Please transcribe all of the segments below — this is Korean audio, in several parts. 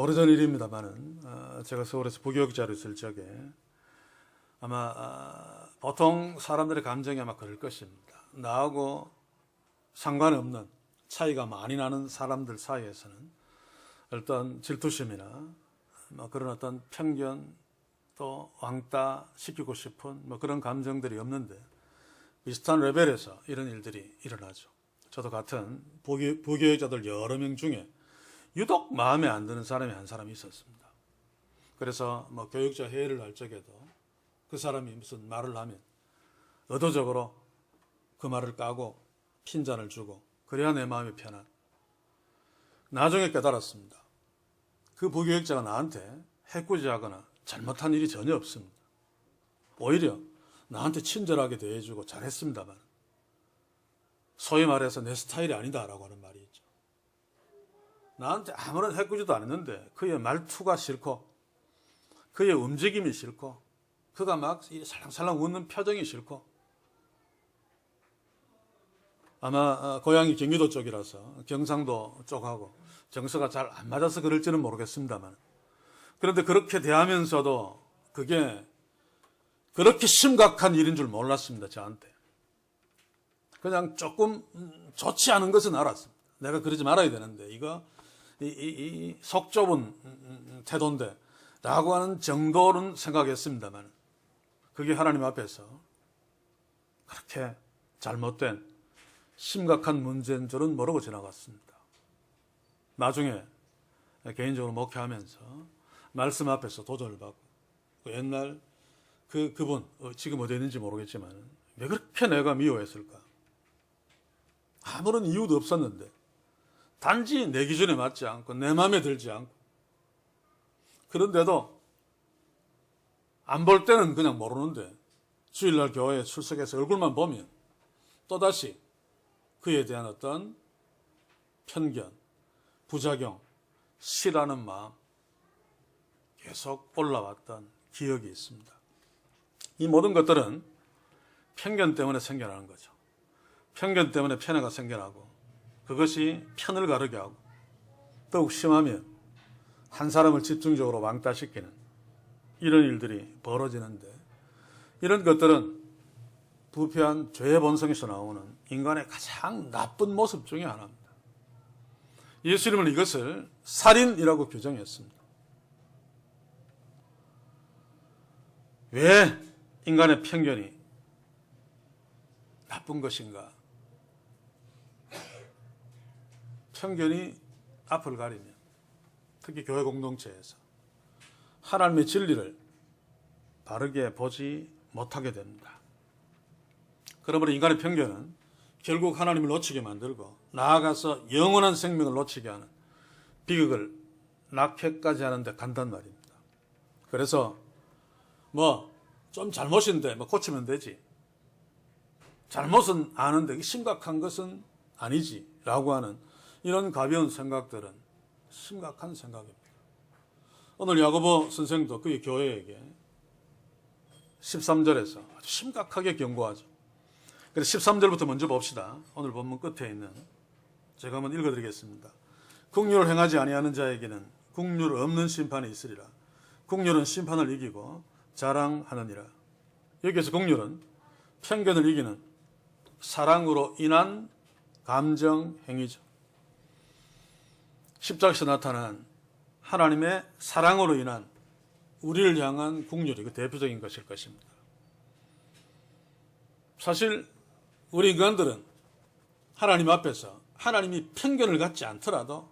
오래전 일입니다만은 제가 서울에서 부교육자로 있을 적에 아마 보통 사람들의 감정이 아마 그럴 것입니다. 나하고 상관없는 차이가 많이 나는 사람들 사이에서는 어떤 질투심이나 그런 어떤 편견 또 왕따 시키고 싶은 그런 감정들이 없는데 비슷한 레벨에서 이런 일들이 일어나죠. 저도 같은 부교육자들 여러 명 중에 유독 마음에 안 드는 사람이 한 사람이 있었습니다. 그래서 교육자 회의를 할 적에도 그 사람이 무슨 말을 하면 의도적으로 그 말을 까고 핀잔을 주고 그래야 내 마음이 편한. 나중에 깨달았습니다. 그 부교육자가 나한테 해코지하거나 잘못한 일이 전혀 없습니다. 오히려 나한테 친절하게 대해주고 잘했습니다만 소위 말해서 내 스타일이 아니다라고 하는 말이 있죠. 나한테 아무런 해코지도 안 했는데 그의 말투가 싫고 그의 움직임이 싫고 그가 막 살랑살랑 웃는 표정이 싫고 아마 고향이 경기도 쪽이라서 경상도 쪽하고 정서가 잘 안 맞아서 그럴지는 모르겠습니다만 그런데 그렇게 대하면서도 그게 그렇게 심각한 일인 줄 몰랐습니다. 저한테. 그냥 조금 좋지 않은 것은 알았습니다. 내가 그러지 말아야 되는데 이거 이 속 좁은 태도인데 라고 하는 정도는 생각했습니다만 그게 하나님 앞에서 그렇게 잘못된 심각한 문제인 줄은 모르고 지나갔습니다. 나중에 개인적으로 목회하면서 말씀 앞에서 도전을 받고 옛날 그분 지금 어디 있는지 모르겠지만 왜 그렇게 내가 미워했을까? 아무런 이유도 없었는데 단지 내 기준에 맞지 않고 내 마음에 들지 않고 그런데도 안 볼 때는 그냥 모르는데 주일날 교회에 출석해서 얼굴만 보면 또다시 그에 대한 어떤 편견, 부작용, 싫어하는 마음 계속 올라왔던 기억이 있습니다. 이 모든 것들은 편견 때문에 생겨나는 거죠. 편견 때문에 편애가 생겨나고 그것이 편을 가르게 하고 더욱 심하면 한 사람을 집중적으로 왕따시키는 이런 일들이 벌어지는데 이런 것들은 부패한 죄의 본성에서 나오는 인간의 가장 나쁜 모습 중에 하나입니다. 예수님은 이것을 살인이라고 규정했습니다. 왜 인간의 편견이 나쁜 것인가? 편견이 앞을 가리면 특히 교회 공동체에서 하나님의 진리를 바르게 보지 못하게 됩니다. 그러므로 인간의 편견은 결국 하나님을 놓치게 만들고 나아가서 영원한 생명을 놓치게 하는 비극을 낳게까지 하는데 간단 말입니다. 그래서 좀 잘못인데 고치면 되지. 잘못은 아는데 심각한 것은 아니지 라고 하는 이런 가벼운 생각들은 심각한 생각입니다. 오늘 야고보 선생도 그의 교회에게 13절에서 아주 심각하게 경고하죠. 그래서 13절부터 먼저 봅시다. 오늘 본문 끝에 있는 제가 한번 읽어드리겠습니다. 국률을 행하지 아니하는 자에게는 국률 없는 심판이 있으리라. 국률은 심판을 이기고 자랑하느니라. 여기에서 국률은 편견을 이기는 사랑으로 인한 감정 행위죠. 십자가에서 나타난 하나님의 사랑으로 인한 우리를 향한 국률이 그 대표적인 것일 것입니다. 사실 우리 인간들은 하나님 앞에서 하나님이 편견을 갖지 않더라도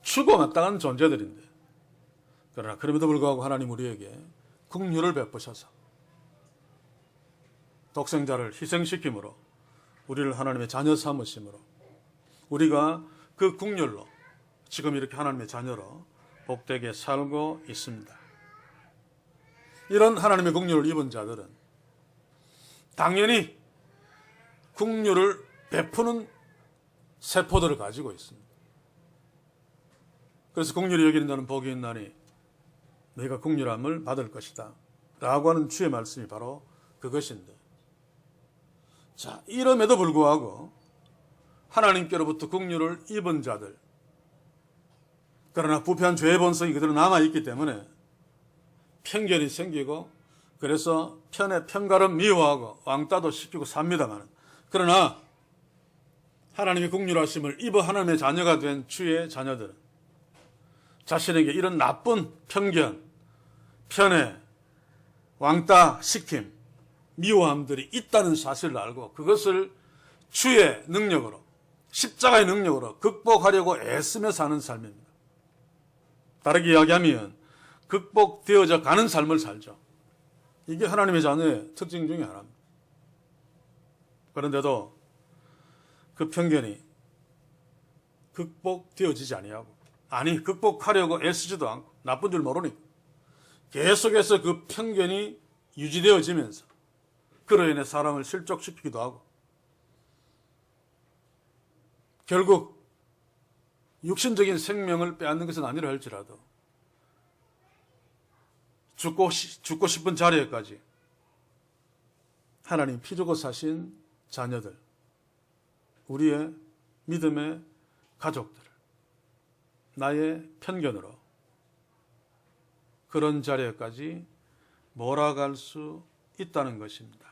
죽어마땅한 존재들인데 그러나 그럼에도 불구하고 하나님 우리에게 국률을 베푸셔서 독생자를 희생시킴으로 우리를 하나님의 자녀 삼으심으로 우리가 그 국률로 지금 이렇게 하나님의 자녀로 복되게 살고 있습니다. 이런 하나님의 국률을 입은 자들은 당연히 국률을 베푸는 세포들을 가지고 있습니다. 그래서 국률이 여기는 자는 복이 있나니 너희가 국률함을 받을 것이다 라고 하는 주의 말씀이 바로 그것인데 자, 이럼에도 불구하고 하나님께로부터 국률을 입은 자들 그러나 부패한 죄의 본성이 그대로 남아있기 때문에 편견이 생기고, 그래서 편가를 미워하고 왕따도 시키고 삽니다만, 그러나 하나님의 긍휼하심을 입어 하나님의 자녀가 된 주의 자녀들은 자신에게 이런 나쁜 편견, 편애, 왕따 시킴, 미워함들이 있다는 사실을 알고 그것을 주의 능력으로, 십자가의 능력으로 극복하려고 애쓰며 사는 삶입니다. 다르게 이야기하면 극복되어져 가는 삶을 살죠. 이게 하나님의 자녀의 특징 중에 하나입니다. 그런데도 그 편견이 극복되어지지 아니하고, 극복하려고 애쓰지도 않고, 나쁜 줄 모르니까 계속해서 그 편견이 유지되어지면서 그로 인해 사람을 실족시키기도 하고, 결국 육신적인 생명을 빼앗는 것은 아니라 할지라도 죽고 싶은 자리에까지 하나님 피 주고 사신 자녀들, 우리의 믿음의 가족들을 나의 편견으로 그런 자리에까지 몰아갈 수 있다는 것입니다.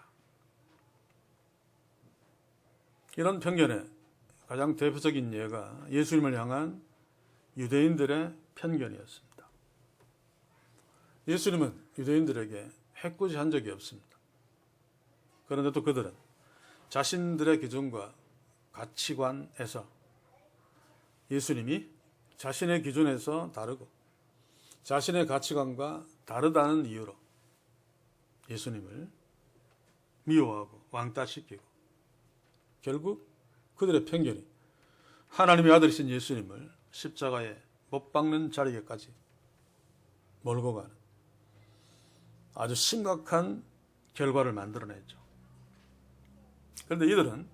이런 편견의 가장 대표적인 예가 예수님을 향한 유대인들의 편견이었습니다. 예수님은 유대인들에게 해코지한 적이 없습니다. 그런데도 그들은 자신들의 기준과 가치관에서 예수님이 자신의 기준에서 다르고 자신의 가치관과 다르다는 이유로 예수님을 미워하고 왕따시키고, 결국 그들의 편견이 하나님의 아들이신 예수님을 십자가에 못 박는 자리에까지 몰고 가는 아주 심각한 결과를 만들어냈죠. 그런데 이들은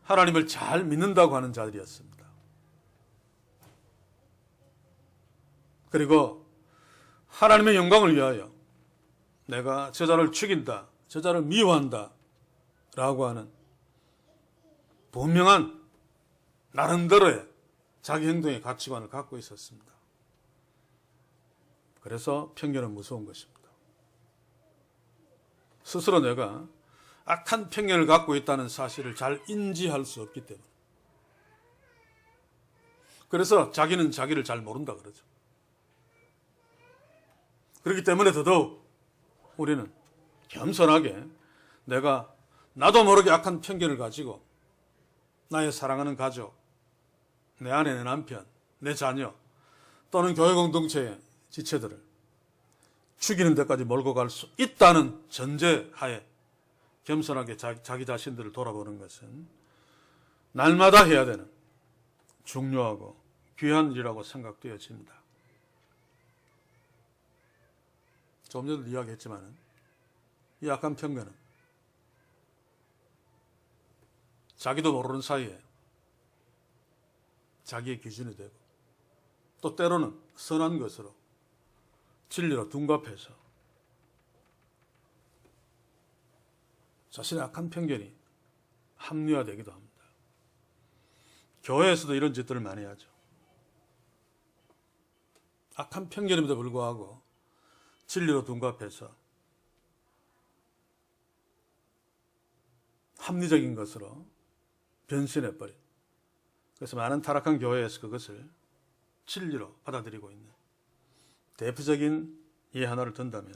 하나님을 잘 믿는다고 하는 자들이었습니다. 그리고 하나님의 영광을 위하여 내가 저자를 죽인다, 저자를 미워한다 라고 하는 분명한 나름대로의 자기 행동의 가치관을 갖고 있었습니다. 그래서 편견은 무서운 것입니다. 스스로 내가 악한 편견을 갖고 있다는 사실을 잘 인지할 수 없기 때문에, 그래서 자기는 자기를 잘 모른다 그러죠. 그렇기 때문에 더더욱 우리는 겸손하게 나도 모르게 악한 편견을 가지고 나의 사랑하는 가족, 내 아내, 내 남편, 내 자녀 또는 교회 공동체의 지체들을 죽이는 데까지 몰고 갈 수 있다는 전제하에 겸손하게 자기 자신들을 돌아보는 것은 날마다 해야 되는 중요하고 귀한 일이라고 생각되어집니다. 조금 전에도 이야기했지만 이 악한 편견은 자기도 모르는 사이에 자기의 기준이 되고, 또 때로는 선한 것으로 진리로 둔갑해서 자신의 악한 편견이 합리화되기도 합니다. 교회에서도 이런 짓들을 많이 하죠. 악한 편견임에도 불구하고 진리로 둔갑해서 합리적인 것으로 변신해버린, 그래서 많은 타락한 교회에서 그것을 진리로 받아들이고 있는 대표적인 예 하나를 든다면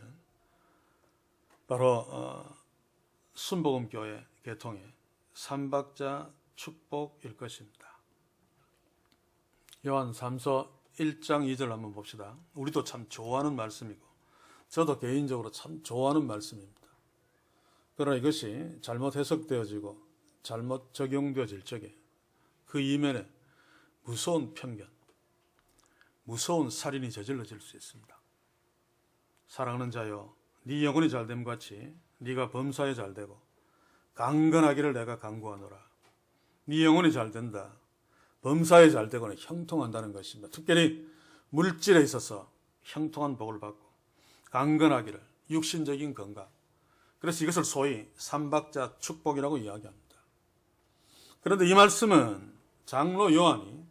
바로 순복음교회 개통의 삼박자 축복일 것입니다. 요한 3서 1장 2절 한번 봅시다. 우리도 참 좋아하는 말씀이고 저도 개인적으로 참 좋아하는 말씀입니다. 그러나 이것이 잘못 해석되어지고 잘못 적용되어질 적에 그 이면에 무서운 편견, 무서운 살인이 저질러질 수 있습니다. 사랑하는 자여, 네 영혼이 잘됨 같이 네가 범사에 잘되고 강건하기를 내가 간구하노라. 네 영혼이 잘된다, 범사에 잘되고는 형통한다는 것입니다. 특별히 물질에 있어서 형통한 복을 받고 강건하기를, 육신적인 건강, 그래서 이것을 소위 삼박자 축복이라고 이야기합니다. 그런데 이 말씀은 장로 요한이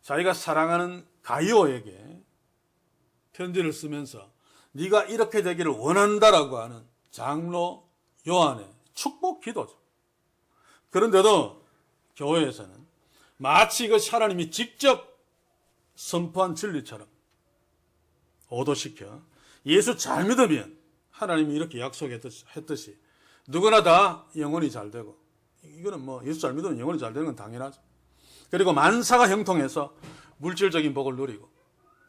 자기가 사랑하는 가이오에게 편지를 쓰면서 네가 이렇게 되기를 원한다라고 하는 장로 요한의 축복 기도죠. 그런데도 교회에서는 마치 이것이 하나님이 직접 선포한 진리처럼 오도시켜 예수 잘 믿으면 하나님이 이렇게 약속했듯이 누구나 다 영혼이 잘 되고, 이거는 뭐 예수 잘 믿으면 영혼이 잘 되는 건 당연하죠. 그리고 만사가 형통해서 물질적인 복을 누리고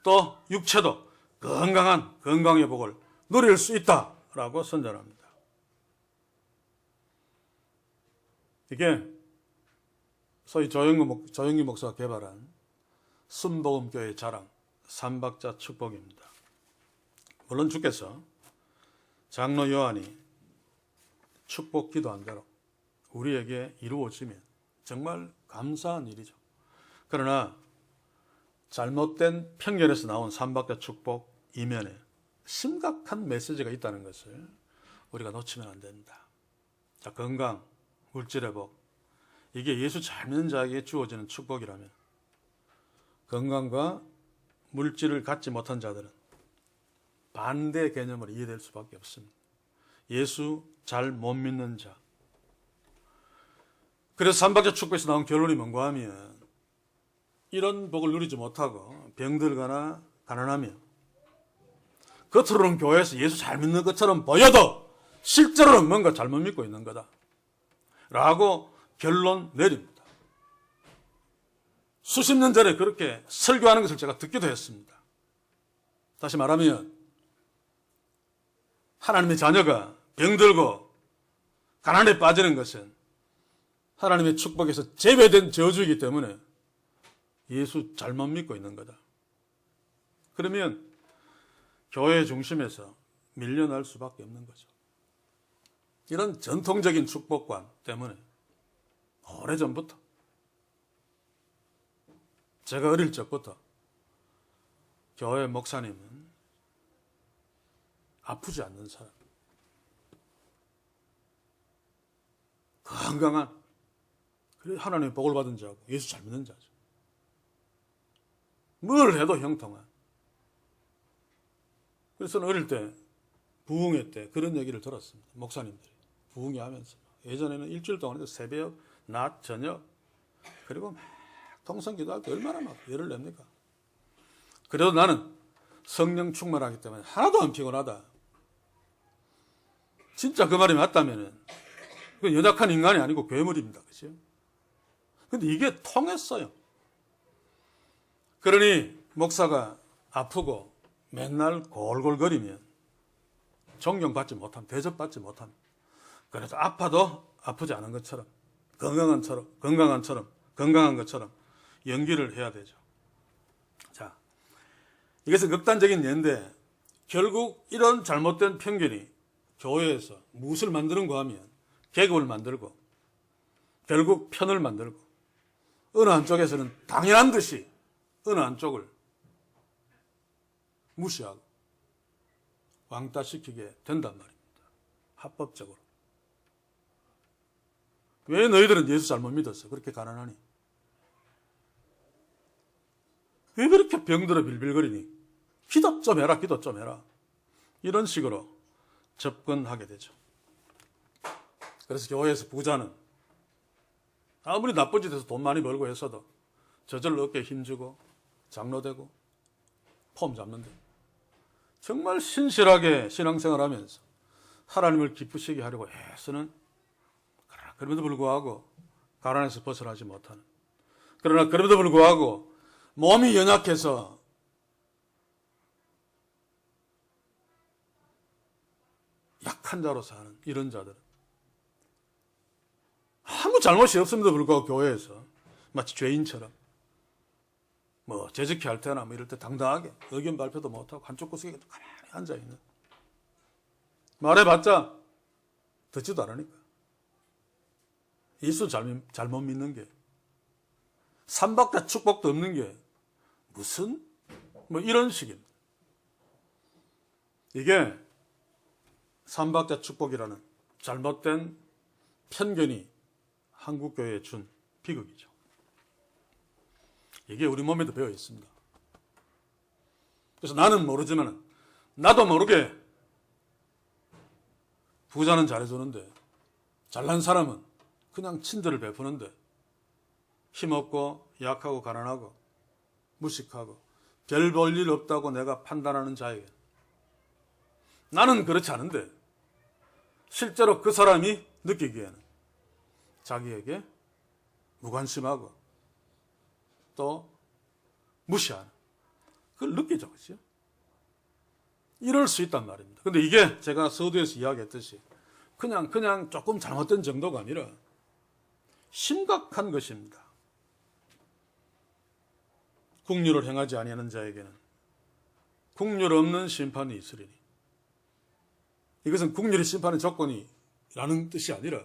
또 육체도 건강한 건강의 복을 누릴 수 있다라고 선전합니다. 이게 소위 조영기 목사가 개발한 순복음교회의 자랑, 삼박자 축복입니다. 물론 주께서 장로 요한이 축복 기도한 대로 우리에게 이루어지면 정말 감사한 일이죠. 그러나 잘못된 편견에서 나온 삼박자 축복 이면에 심각한 메시지가 있다는 것을 우리가 놓치면 안 됩니다. 자, 건강, 물질의 복, 이게 예수 잘 믿는 자에게 주어지는 축복이라면 건강과 물질을 갖지 못한 자들은 반대 개념으로 이해될 수밖에 없습니다. 예수 잘 못 믿는 자. 그래서 삼박자 축복에서 나온 결론이 뭔가 하면 이런 복을 누리지 못하고 병들거나 가난하며 겉으로는 교회에서 예수 잘 믿는 것처럼 보여도 실제로는 뭔가 잘못 믿고 있는 거다 라고 결론 내립니다. 수십 년 전에 그렇게 설교하는 것을 제가 듣기도 했습니다. 다시 말하면 하나님의 자녀가 병들고 가난에 빠지는 것은 하나님의 축복에서 제외된 저주이기 때문에 예수 잘못 믿고 있는 거다. 그러면 교회 중심에서 밀려날 수밖에 없는 거죠. 이런 전통적인 축복관 때문에 오래전부터, 제가 어릴 적부터 교회 목사님은 아프지 않는 사람, 건강한, 그래 하나님의 복을 받은 자고 예수 잘 믿는 자죠. 뭘 해도 형통한. 그래서 어릴 때 부흥회 때 그런 얘기를 들었습니다. 목사님들이 부흥회 하면서 예전에는 일주일 동안 새벽, 낮, 저녁, 그리고 막 통성 기도할 때 얼마나 막 열을 냅니까? 그래도 나는 성령 충만하기 때문에 하나도 안 피곤하다. 진짜 그 말이 맞다면은 그 연약한 인간이 아니고 괴물입니다. 그죠? 근데 이게 통했어요. 그러니 목사가 아프고 맨날 골골거리면 존경받지 못함, 대접받지 못함. 그래도 아파도 아프지 않은 것처럼, 건강한 것처럼 연기를 해야 되죠. 자, 이것은 극단적인 예인데 결국 이런 잘못된 편견이 교회에서 무엇을 만드는가 하면 계급을 만들고 결국 편을 만들고 어느 한쪽에서는 당연한 듯이 어느 한쪽을 무시하고 왕따시키게 된단 말입니다. 합법적으로. 왜 너희들은 예수 잘못 믿었어? 그렇게 가난하니? 왜 그렇게 병들어 빌빌거리니? 기도 좀 해라, 기도 좀 해라. 이런 식으로 접근하게 되죠. 그래서 교회에서 부자는 아무리 나쁜 짓해서 돈 많이 벌고 했어도 저절로 어깨에 힘주고 장로되고 폼 잡는데 정말 신실하게 신앙생활하면서 하나님을 기쁘시게 하려고 애쓰는, 그럼에도 불구하고 가난에서 벗어나지 못하는, 그러나 그럼에도 불구하고 몸이 연약해서 약한 자로 사는 이런 자들은 아무 잘못이 없음에도 불구하고 교회에서 마치 죄인처럼 뭐 재직회 할 때나 뭐 이럴 때 당당하게 의견 발표도 못하고 한쪽 구석에 가만히 앉아있는, 말해봤자 듣지도 않으니까. 예수 잘못 믿는 게, 삼박자 축복도 없는 게 무슨 뭐 이런 식입니다. 이게 삼박자 축복이라는 잘못된 편견이 한국교회에 준 비극이죠. 이게 우리 몸에도 배어 있습니다. 그래서 나는 모르지만 나도 모르게 부자는 잘해주는데 잘난 사람은 그냥 친절을 베푸는데 힘없고 약하고 가난하고 무식하고 별 볼 일 없다고 내가 판단하는 자에게 나는 그렇지 않은데 실제로 그 사람이 느끼기에는 자기에게 무관심하고 또 무시하는 그걸 느끼죠. 그렇죠? 이럴 수 있단 말입니다. 근데 이게 제가 서두에서 이야기했듯이 그냥 조금 잘못된 정도가 아니라 심각한 것입니다. 국률을 행하지 아니하는 자에게는 국률 없는 심판이 있으리니. 이것은 국률이 심판의 조건이라는 뜻이 아니라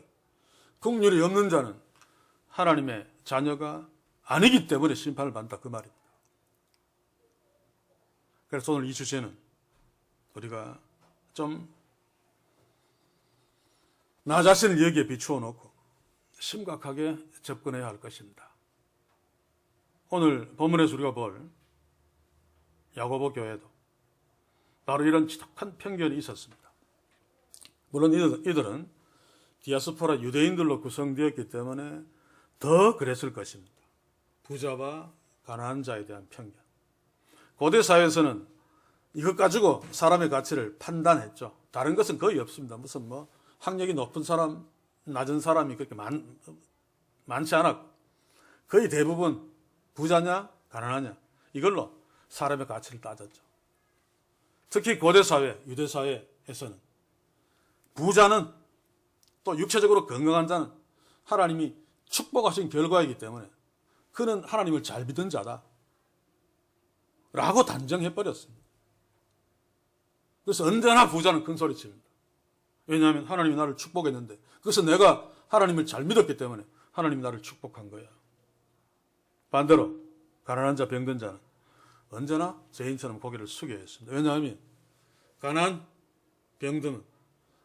국률이 없는 자는 하나님의 자녀가 아니기 때문에 심판을 받는다 그 말입니다. 그래서 오늘 이 주제는 우리가 좀 나 자신을 여기에 비추어 놓고 심각하게 접근해야 할 것입니다. 오늘 본문에서 우리가 볼 야고보 교회도 바로 이런 지독한 편견이 있었습니다. 물론 이들은 디아스포라 유대인들로 구성되었기 때문에 더 그랬을 것입니다. 부자와 가난한 자에 대한 편견. 고대 사회에서는 이것 가지고 사람의 가치를 판단했죠. 다른 것은 거의 없습니다. 무슨 학력이 높은 사람, 낮은 사람이 그렇게 많지 않았고 거의 대부분 부자냐 가난하냐 이걸로 사람의 가치를 따졌죠. 특히 고대 사회, 유대 사회에서는 부자는 또 육체적으로 건강한 자는 하나님이 축복하신 결과이기 때문에 그는 하나님을 잘 믿은 자다 라고 단정해버렸습니다. 그래서 언제나 부자는 큰 소리칩니다. 왜냐하면 하나님이 나를 축복했는데 그것은 내가 하나님을 잘 믿었기 때문에 하나님이 나를 축복한 거야. 반대로 가난한 자, 병든 자는 언제나 죄인처럼 고개를 숙여야 했습니다. 왜냐하면 가난, 병든은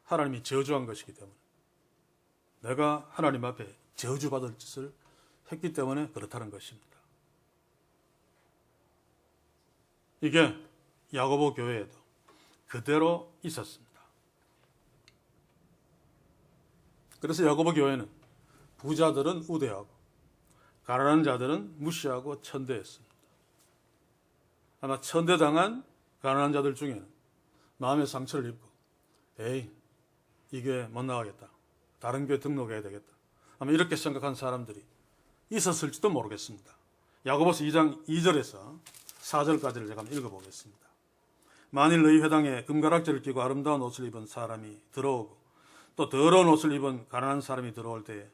하나님이 저주한 것이기 때문에 내가 하나님 앞에 저주받을 짓을 했기 때문에 그렇다는 것입니다. 이게 야고보 교회에도 그대로 있었습니다. 그래서 야고보 교회는 부자들은 우대하고 가난한 자들은 무시하고 천대했습니다. 아마 천대당한 가난한 자들 중에는 마음의 상처를 입고 에이 이게 못 나가겠다. 다른 교회 등록해야 되겠다. 아마 이렇게 생각한 사람들이 있었을지도 모르겠습니다. 야고보서 2장 2절에서 4절까지를 제가 한번 읽어보겠습니다. 만일 너희 회당에 금가락지를 끼고 아름다운 옷을 입은 사람이 들어오고 또 더러운 옷을 입은 가난한 사람이 들어올 때에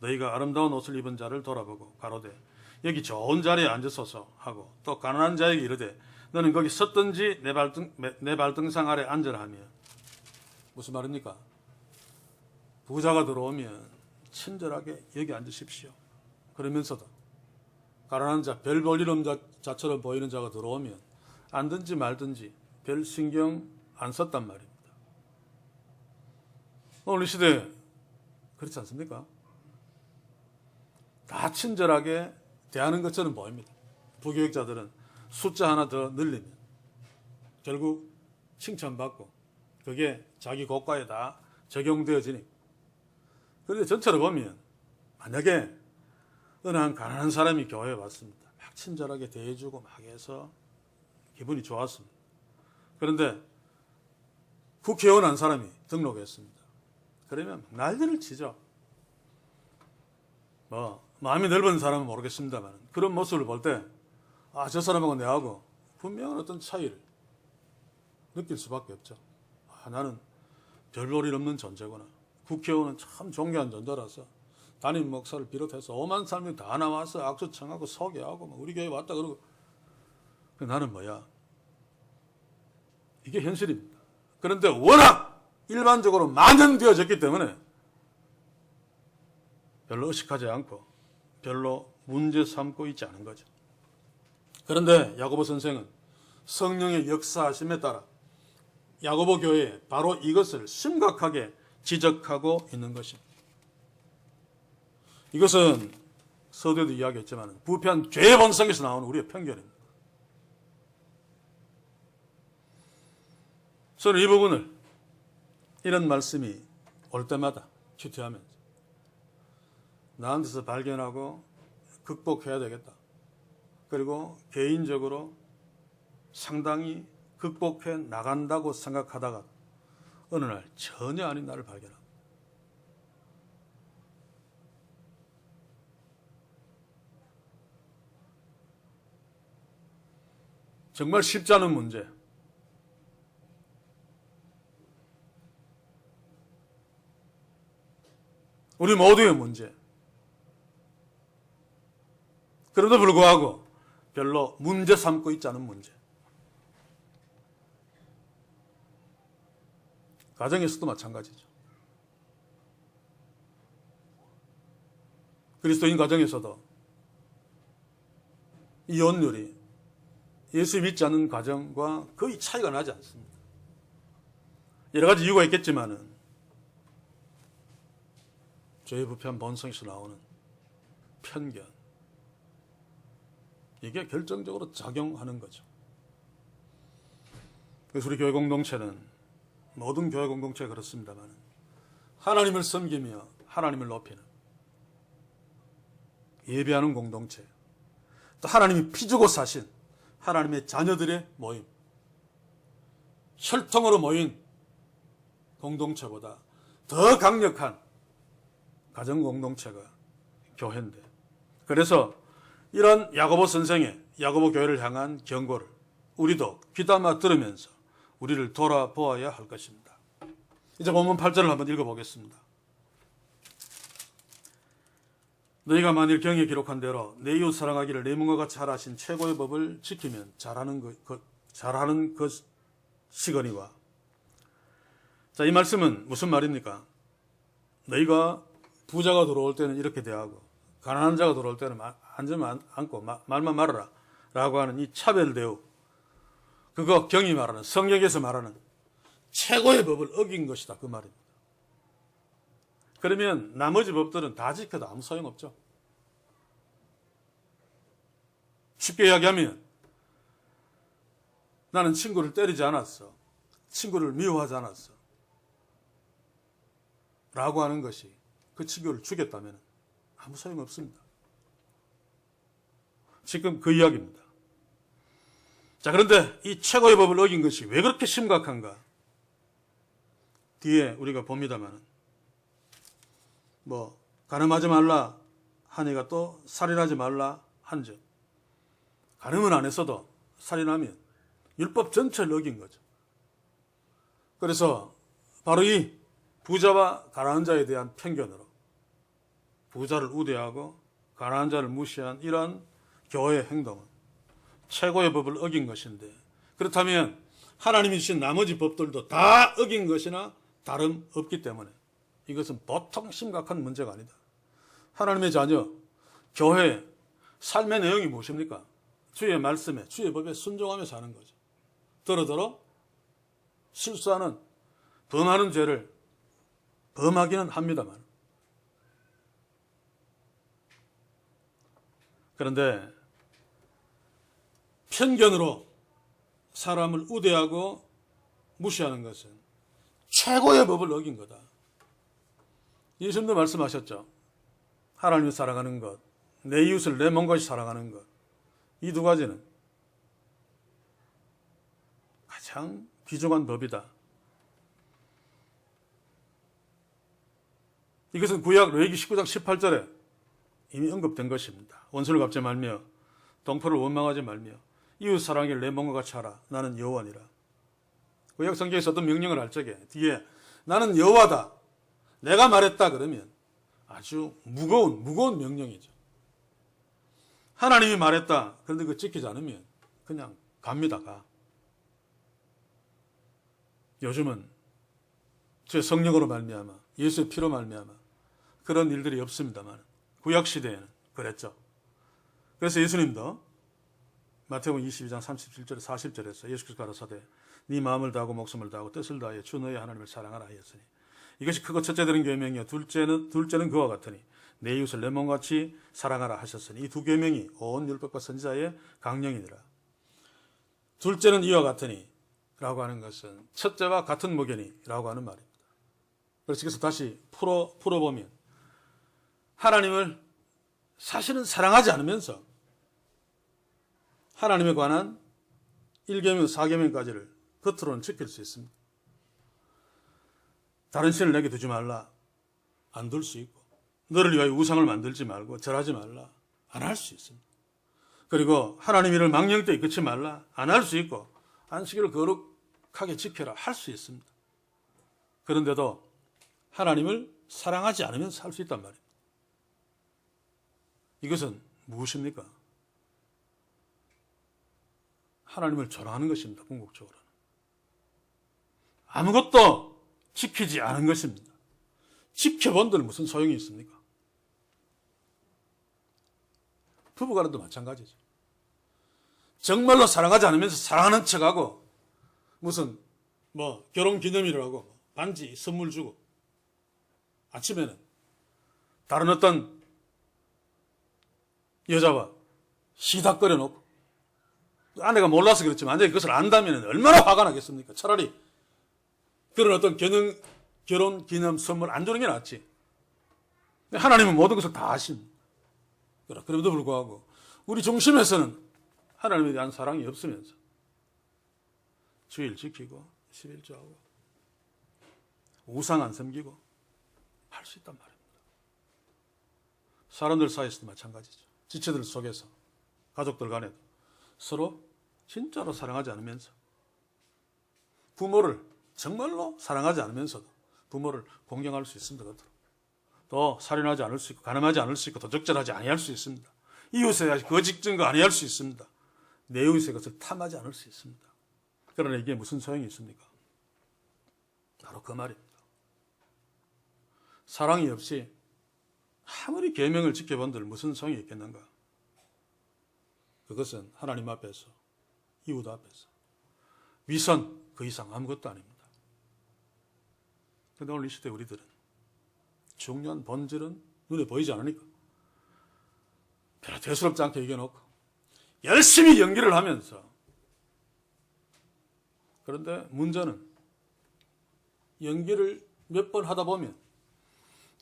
너희가 아름다운 옷을 입은 자를 돌아보고 가로되 여기 좋은 자리에 앉으소서 하고 또 가난한 자에게 이르되 너는 거기 섰든지 내 발등상 아래 앉으라 하며. 무슨 말입니까? 부자가 들어오면 친절하게 여기 앉으십시오. 그러면서도 가난한 자, 별 볼 일 없는 자처럼 보이는 자가 들어오면 앉든지 말든지 별 신경 안 썼단 말입니다. 오늘 이 시대에 그렇지 않습니까? 다 친절하게 대하는 것처럼 보입니다. 부교육자들은 숫자 하나 더 늘리면 결국 칭찬받고 그게 자기 고가에 다 적용되어지니. 그런데 전체로 보면 만약에 어느 한 가난한 사람이 교회에 왔습니다. 막 친절하게 대해주고 막 해서 기분이 좋았습니다. 그런데 국회의원 한 사람이 등록했습니다. 그러면 난리를 치죠. 마음이 넓은 사람은 모르겠습니다만 그런 모습을 볼 때 저 사람하고 내하고 분명한 어떤 차이를 느낄 수밖에 없죠. 나는 별 볼 일 없는 존재구나. 국회의원은 참 존귀한 존재라서 담임 목사를 비롯해서 오만 사람이 다 나와서 악수 청하고 소개하고 우리 교회 왔다 그러고 나는 뭐야? 이게 현실입니다. 그런데 워낙 일반적으로 만연되어졌기 때문에 별로 의식하지 않고 별로 문제 삼고 있지 않은 거죠. 그런데 야고보 선생은 성령의 역사하심에 따라 야고보 교회에 바로 이것을 심각하게 지적하고 있는 것입니다. 이것은 서두에도 이야기했지만 부패한 죄의 본성에서 나오는 우리의 편견입니다. 저는 이 부분을 이런 말씀이 올 때마다 큐티하면서 나한테서 발견하고 극복해야 되겠다. 그리고 개인적으로 상당히 극복해 나간다고 생각하다가 어느 날 전혀 아닌 나를 발견합니다. 정말 쉽지 않은 문제. 우리 모두의 문제. 그럼에도 불구하고 별로 문제 삼고 있지 않은 문제. 가정에서도 마찬가지죠. 그리스도인 가정에서도 이혼율이 예수 믿지 않는 가정과 거의 차이가 나지 않습니다. 여러 가지 이유가 있겠지만은 죄의 부패한 본성에서 나오는 편견, 이게 결정적으로 작용하는 거죠. 그래서 우리 교회 공동체는, 모든 교회 공동체가 그렇습니다만, 하나님을 섬기며 하나님을 높이는, 예배하는 공동체, 또 하나님이 피주고 사신 하나님의 자녀들의 모임, 혈통으로 모인 공동체보다 더 강력한 가정 공동체가 교회인데, 그래서 이런 야고보 선생의 야고보 교회를 향한 경고를 우리도 귀담아 들으면서 우리를 돌아보아야 할 것입니다. 이제 본문 8절을 한번 읽어보겠습니다. 너희가 만일 경에 기록한 대로 내 이웃 사랑하기를 내 몸과 같이 하라 하신 최고의 법을 지키면 잘하는 것이거니와. 자, 이 말씀은 무슨 말입니까? 너희가 부자가 들어올 때는 이렇게 대하고 가난한 자가 들어올 때는 앉으면 앉고 말만 말아라 라고 하는 이 차별 대우, 그거 경이 말하는, 성경에서 말하는 최고의 법을 어긴 것이다, 그 말입니다. 그러면 나머지 법들은 다 지켜도 아무 소용없죠. 쉽게 이야기하면 나는 친구를 때리지 않았어, 친구를 미워하지 않았어 라고 하는 것이 그 친구를 죽였다면 아무 소용없습니다. 지금 그 이야기입니다. 자, 그런데 이 최고의 법을 어긴 것이 왜 그렇게 심각한가? 뒤에 우리가 봅니다만, 간음하지 말라 하니까 또 살인하지 말라 한 점. 간음은 안 했어도 살인하면 율법 전체를 어긴 거죠. 그래서 바로 이 부자와 가난한 자에 대한 편견으로 부자를 우대하고 가난한 자를 무시한 이러한 교회의 행동은 최고의 법을 어긴 것인데, 그렇다면 하나님이 주신 나머지 법들도 다 어긴 것이나 다름없기 때문에 이것은 보통 심각한 문제가 아니다. 하나님의 자녀, 교회, 삶의 내용이 무엇입니까? 주의 말씀에, 주의 법에 순종하며 사는 거죠. 더러더러 실수하는, 범하는 죄를 범하기는 합니다만, 그런데 편견으로 사람을 우대하고 무시하는 것은 최고의 법을 어긴 거다. 예수님도 말씀하셨죠. 하나님을 사랑하는 것, 내 이웃을 내 몸같이 사랑하는 것, 이 두 가지는 가장 귀중한 법이다. 이것은 구약 레위기 19장 18절에 이미 언급된 것입니다. 원수를 갚지 말며 동포를 원망하지 말며 이웃 사랑하기를 내 몸과 같이 하라. 나는 여호와니라. 구약 성경에서 어떤 명령을 할 적에 뒤에 나는 여호와다, 내가 말했다 그러면 아주 무거운 명령이죠. 하나님이 말했다, 그런데 그거 지키지 않으면 그냥 갑니다. 가. 요즘은 제 성령으로 말미암아, 예수의 피로 말미암아 그런 일들이 없습니다만 구약 시대에는 그랬죠. 그래서 예수님도 마태복음 22장 37절에 40절에서 예수께서 가라사대 네 마음을 다하고 목숨을 다하고 뜻을 다하여 주 너의 하나님을 사랑하라 하였으니 이것이 크고 첫째 되는 계명이요 둘째는 그와 같으니 내 이웃을 내 몸같이 사랑하라 하셨으니 이 두 계명이 온 율법과 선지자의 강령이니라. 둘째는 이와 같으니, 하는 것은 첫째와 같은 목연이라고 하는 말입니다. 그래서 다시 풀어보면 하나님을 사실은 사랑하지 않으면서 하나님에 관한 1계명, 4계명까지를 겉으로는 지킬 수 있습니다. 다른 신을 내게 두지 말라. 안 둘 수 있고, 너를 위하여 우상을 만들지 말고 절하지 말라. 안 할 수 있습니다. 그리고 하나님 일을 망령되이 끊지 말라. 안 할 수 있고, 안식일을 거룩하게 지켜라. 할 수 있습니다. 그런데도 하나님을 사랑하지 않으면서 할 수 있단 말입니다. 이것은 무엇입니까? 하나님을 조롱하는 것입니다. 궁극적으로는. 아무것도 지키지 않은 것입니다. 지켜본들 무슨 소용이 있습니까? 부부간에도 마찬가지죠. 정말로 사랑하지 않으면서 사랑하는 척하고 무슨 결혼기념일이라고 반지 선물 주고 아침에는 다른 어떤 여자와 시닥거려 놓고 아내가 몰라서 그렇지만 만약에 그것을 안다면 얼마나 화가 나겠습니까? 차라리 그런 어떤 결혼 기념 선물 안 주는 게 낫지. 하나님은 모든 것을 다 아십니다. 그럼에도 불구하고 우리 중심에서는 하나님에 대한 사랑이 없으면서 주일 지키고 11조하고 우상 안 섬기고 할 수 있단 말입니다. 사람들 사이에서도 마찬가지죠. 지체들 속에서 가족들 간에도 서로 진짜로 사랑하지 않으면서 부모를 정말로 사랑하지 않으면서도 부모를 공경할 수 있습니다. 또 살인하지 않을 수 있고 간음하지 않을 수 있고 도적질하지 아니할 수 있습니다. 이웃에 거짓 증거 아니할 수 있습니다. 내 이웃의 것을 탐하지 않을 수 있습니다. 그러나 이게 무슨 소용이 있습니까? 바로 그 말입니다. 사랑이 없이 아무리 계명을 지켜본들 무슨 소용이 있겠는가? 그것은 하나님 앞에서 이웃 앞에서 위선 그 이상 아무것도 아닙니다. 그런데 오늘 이 시대 우리들은 중요한 본질은 눈에 보이지 않으니까 별로 대수롭지 않게 이겨놓고 열심히 연기를 하면서 그런데 문제는 연기를 몇 번 하다 보면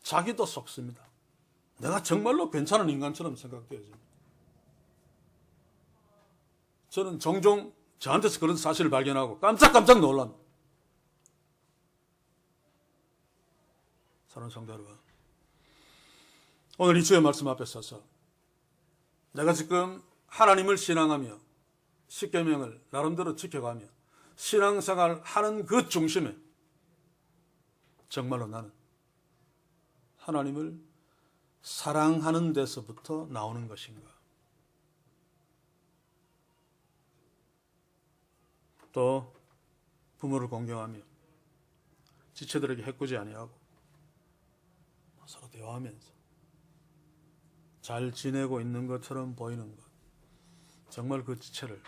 자기도 속습니다. 내가 정말로 괜찮은 인간처럼 생각되어집니다. 저는 종종 저한테서 그런 사실을 발견하고 깜짝깜짝 놀랍니다. 사랑하는 성도 여러분, 오늘 이 주의 말씀 앞에 서서 내가 지금 하나님을 신앙하며 십계명을 나름대로 지켜가며 신앙생활 하는 그 중심에 정말로 나는 하나님을 사랑하는 데서부터 나오는 것인가? 또 부모를 공경하며 지체들에게 해코지 아니하고 서로 대화하면서 잘 지내고 있는 것처럼 보이는 것, 정말 그 지체를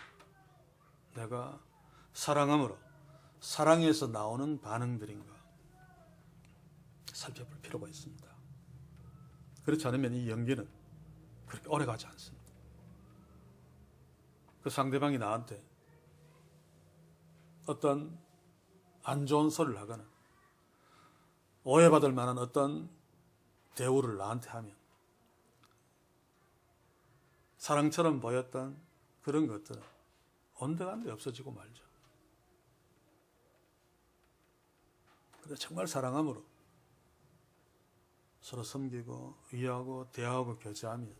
내가 사랑함으로 사랑에서 나오는 반응들인가 살펴볼 필요가 있습니다. 그렇지 않으면 이 연기는 그렇게 오래 가지 않습니다. 그 상대방이 나한테 어떤 안 좋은 소리를 하거나 오해받을 만한 어떤 대우를 나한테 하면 사랑처럼 보였던 그런 것들은 온데간데 없어지고 말죠. 그런데 정말 사랑함으로 서로 섬기고 이해하고 대화하고 교제하면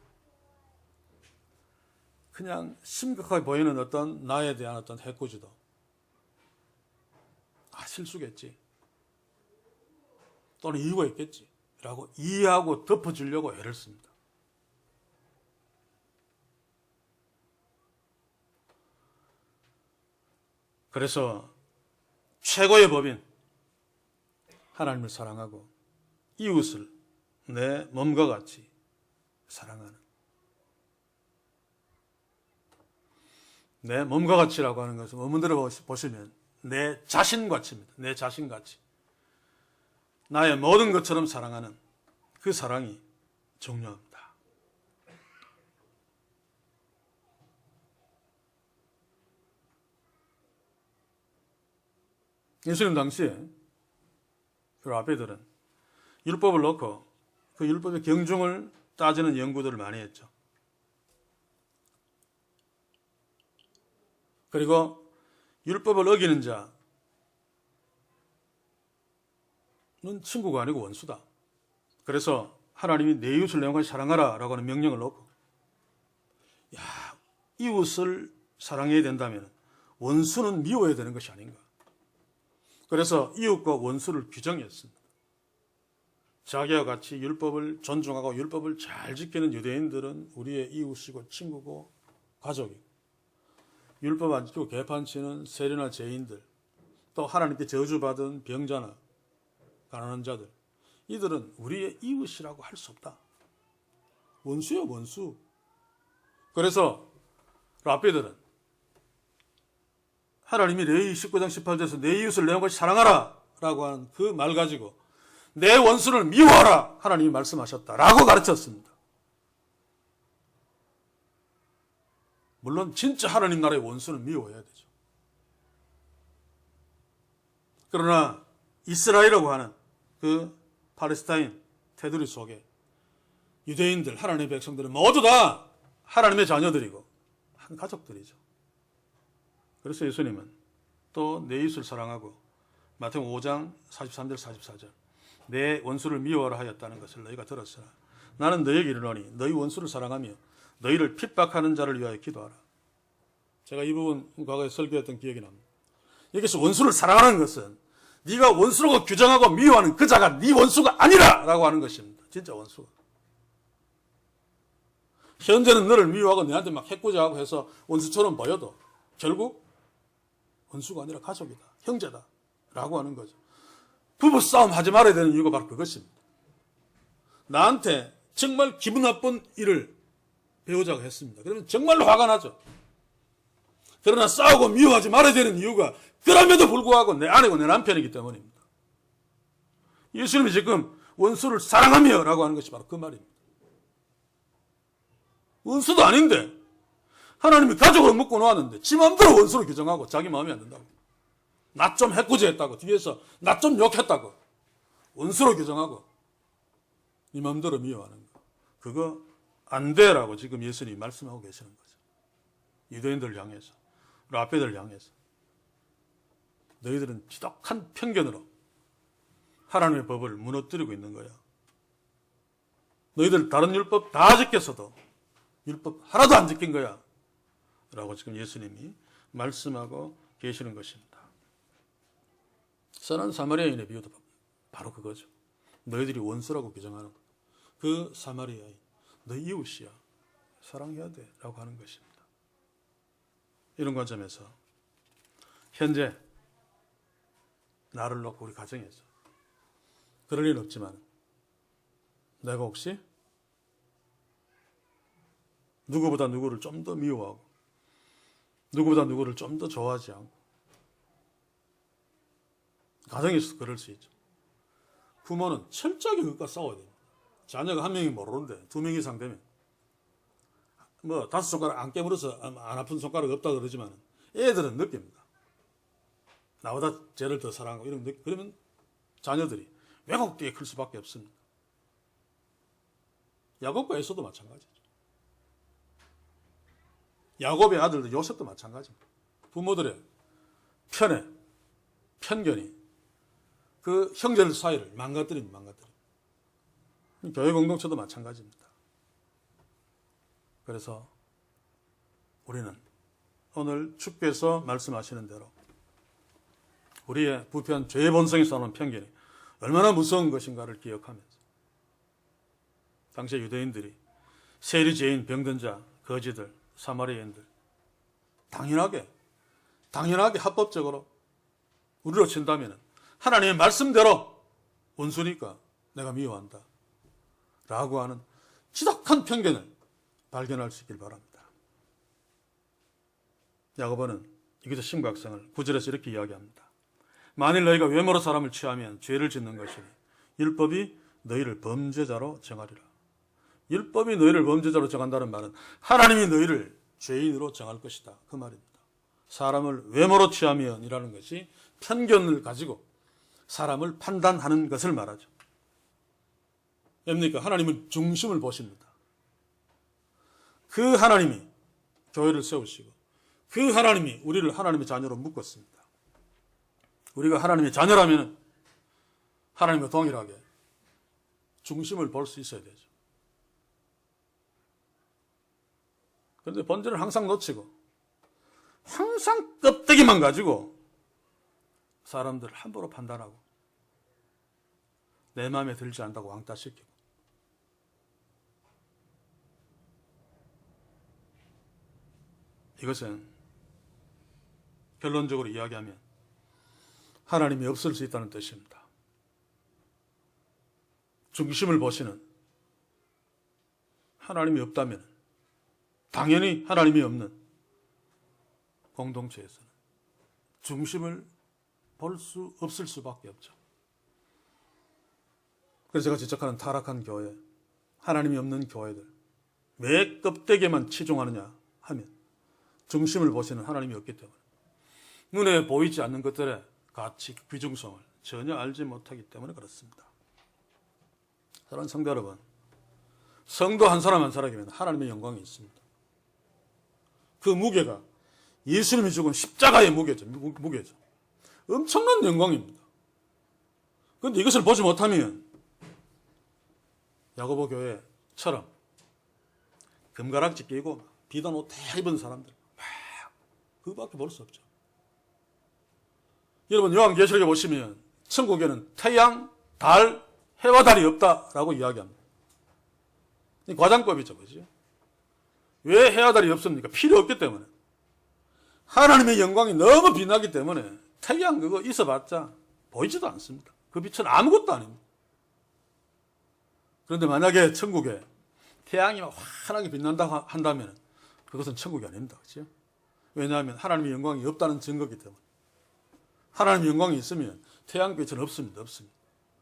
그냥 심각하게 보이는 어떤 나에 대한 어떤 해코지도 실수겠지 또는 이유가 있겠지 라고 이해하고 덮어주려고 애를 씁니다. 그래서 최고의 법인 하나님을 사랑하고 이웃을 내 몸과 같이 사랑하는, 내 몸과 같이라고 하는 것은 원문대로 보시면 내 자신같이입니다. 내 자신같이 나의 모든 것처럼 사랑하는 그 사랑이 중요합니다. 예수님 당시에 그 라비들은 율법을 놓고 그 율법의 경중을 따지는 연구들을 많이 했죠. 그리고 율법을 어기는 자는 친구가 아니고 원수다. 그래서 하나님이 내 이웃을 내 영같이 사랑하라 라고 하는 명령을 놓고, 이웃을 사랑해야 된다면 원수는 미워야 되는 것이 아닌가. 그래서 이웃과 원수를 규정했습니다. 자기와 같이 율법을 존중하고 율법을 잘 지키는 유대인들은 우리의 이웃이고 친구고 가족이고, 율법 안 지키고 개판치는 세리나 죄인들, 또 하나님께 저주받은 병자나 가난한 자들, 이들은 우리의 이웃이라고 할 수 없다. 원수요, 원수. 그래서 랍비들은 하나님이 레위 19장 18절에서 내 이웃을 내 영같이 사랑하라 라고 하는 그 말 가지고 내 원수를 미워하라 하나님이 말씀하셨다라고 가르쳤습니다. 물론 진짜 하나님 나라의 원수는 미워해야 되죠. 그러나 이스라엘이라고 하는 그 팔레스타인 테두리 속에 유대인들, 하나님의 백성들은 모두 다 하나님의 자녀들이고 한 가족들이죠. 그래서 예수님은 또 내 이웃을 사랑하고 마태복음 5장 43절 44절 내 원수를 미워하라 하였다는 것을 너희가 들었으나 나는 너희에게 이르노니 너희 원수를 사랑하며 너희를 핍박하는 자를 위하여 기도하라. 제가 이 부분 과거에 설교했던 기억이 납니다. 여기서 원수를 사랑하는 것은 네가 원수라고 규정하고 미워하는 그 자가 네 원수가 아니라 라고 하는 것입니다. 진짜 원수가. 현재는 너를 미워하고 너한테 막 해코지하고 해서 원수처럼 보여도 결국 원수가 아니라 가족이다, 형제다 라고 하는 거죠. 부부싸움 하지 말아야 되는 이유가 바로 그것입니다. 나한테 정말 기분 나쁜 일을 배우자가 했습니다. 그러면 정말로 화가 나죠. 그러나 싸우고 미워하지 말아야 되는 이유가 그럼에도 불구하고 내 아내고 내 남편이기 때문입니다. 예수님이 지금 원수를 사랑하며 라고 하는 것이 바로 그 말입니다. 원수도 아닌데 하나님이 가족으로 묶고 놓았는데 지 마음대로 원수로 규정하고 자기 마음에 안 든다고, 나 좀 해코지했다고, 뒤에서 나 좀 욕했다고 원수로 규정하고 네 마음대로 미워하는 거, 그거 안 돼라고 지금 예수님이 말씀하고 계시는 거죠. 유대인들을 향해서, 라비들을 향해서 너희들은 지독한 편견으로 하나님의 법을 무너뜨리고 있는 거야. 너희들 다른 율법 다 지켰어도 율법 하나도 안 지킨 거야 라고 지금 예수님이 말씀하고 계시는 것입니다. 선한 사마리아인의 비유도 바로 그거죠. 너희들이 원수라고 규정하는 것, 그 사마리아인 너 이웃이야, 사랑해야 돼 라고 하는 것입니다. 이런 관점에서 현재 나를 놓고 우리 가정에서 그럴 일은 없지만 내가 혹시 누구보다 누구를 좀 더 미워하고 누구보다 누구를 좀 더 좋아하지 않고, 가정에서 그럴 수 있죠. 부모는 철저하게 그것과 싸워야 됩니다. 자녀가 한 명이 모르는데 두 명 이상 되면 뭐 5손가락 안 깨물어서 안 아픈 손가락 없다 그러지만 애들은 느낍니다. 나보다 쟤를 더 사랑하고 이런 그러면 자녀들이 왜곡되게 클 수밖에 없습니다. 야곱과 에서도 마찬가지죠. 야곱의 아들도 요셉도 마찬가지입니다. 부모들의 편견이 그 형제들 사이를 망가뜨립니다. 교회 공동체도 마찬가지입니다. 그래서 우리는 오늘 주께서 말씀하시는 대로 우리의 부패한 죄의 본성에서 나오는 편견이 얼마나 무서운 것인가를 기억하면서, 당시 유대인들이 세리, 죄인, 병든 자, 거지들, 사마리아인들 당연하게 합법적으로 우리로 친다면 하나님의 말씀대로 원수니까 내가 미워한다 라고 하는 지독한 편견을 발견할 수 있길 바랍니다. 야고보는 이기도 심각성을 9절에서 이렇게 이야기합니다. 만일 너희가 외모로 사람을 취하면 죄를 짓는 것이니 율법이 너희를 범죄자로 정하리라. 율법이 너희를 범죄자로 정한다는 말은 하나님이 너희를 죄인으로 정할 것이다, 그 말입니다. 사람을 외모로 취하면이라는 것이 편견을 가지고 사람을 판단하는 것을 말하죠. 뭡니까? 하나님은 중심을 보십니다. 그 하나님이 교회를 세우시고 그 하나님이 우리를 하나님의 자녀로 묶었습니다. 우리가 하나님의 자녀라면 하나님과 동일하게 중심을 볼 수 있어야 되죠. 그런데 본질을 항상 놓치고 항상 껍데기만 가지고 사람들을 함부로 판단하고 내 마음에 들지 않다고 왕따시키고 이것은 결론적으로 이야기하면 하나님이 없을 수 있다는 뜻입니다. 중심을 보시는 하나님이 없다면 당연히 하나님이 없는 공동체에서는 중심을 볼 수 없을 수밖에 없죠. 그래서 제가 지적하는 타락한 교회, 하나님이 없는 교회들, 왜 껍데기에만 치중하느냐 하면 중심을 보시는 하나님이 없기 때문에 눈에 보이지 않는 것들의 가치, 귀중성을 전혀 알지 못하기 때문에 그렇습니다. 사랑하는 성도 여러분, 성도 한 사람 한 사람에게는 하나님의 영광이 있습니다. 그 무게가 예수님이 죽은 십자가의 무게죠. 엄청난 영광입니다. 그런데 이것을 보지 못하면 야고보 교회처럼 금가락지 끼고 비단 옷 다 입은 사람들 그밖에 볼 수 없죠. 여러분 요한계시록에 보시면 천국에는 태양, 달, 해와 달이 없다라고 이야기합니다. 과장법이죠. 그죠? 왜 해와 달이 없습니까? 필요 없기 때문에. 하나님의 영광이 너무 빛나기 때문에 태양 그거 있어봤자 보이지도 않습니다. 그 빛은 아무것도 아닙니다. 그런데 만약에 천국에 태양이 환하게 빛난다고 한다면 그것은 천국이 아닙니다. 그렇죠? 왜냐하면 하나님의 영광이 없다는 증거이기 때문에. 하나님의 영광이 있으면 태양빛은 없습니다.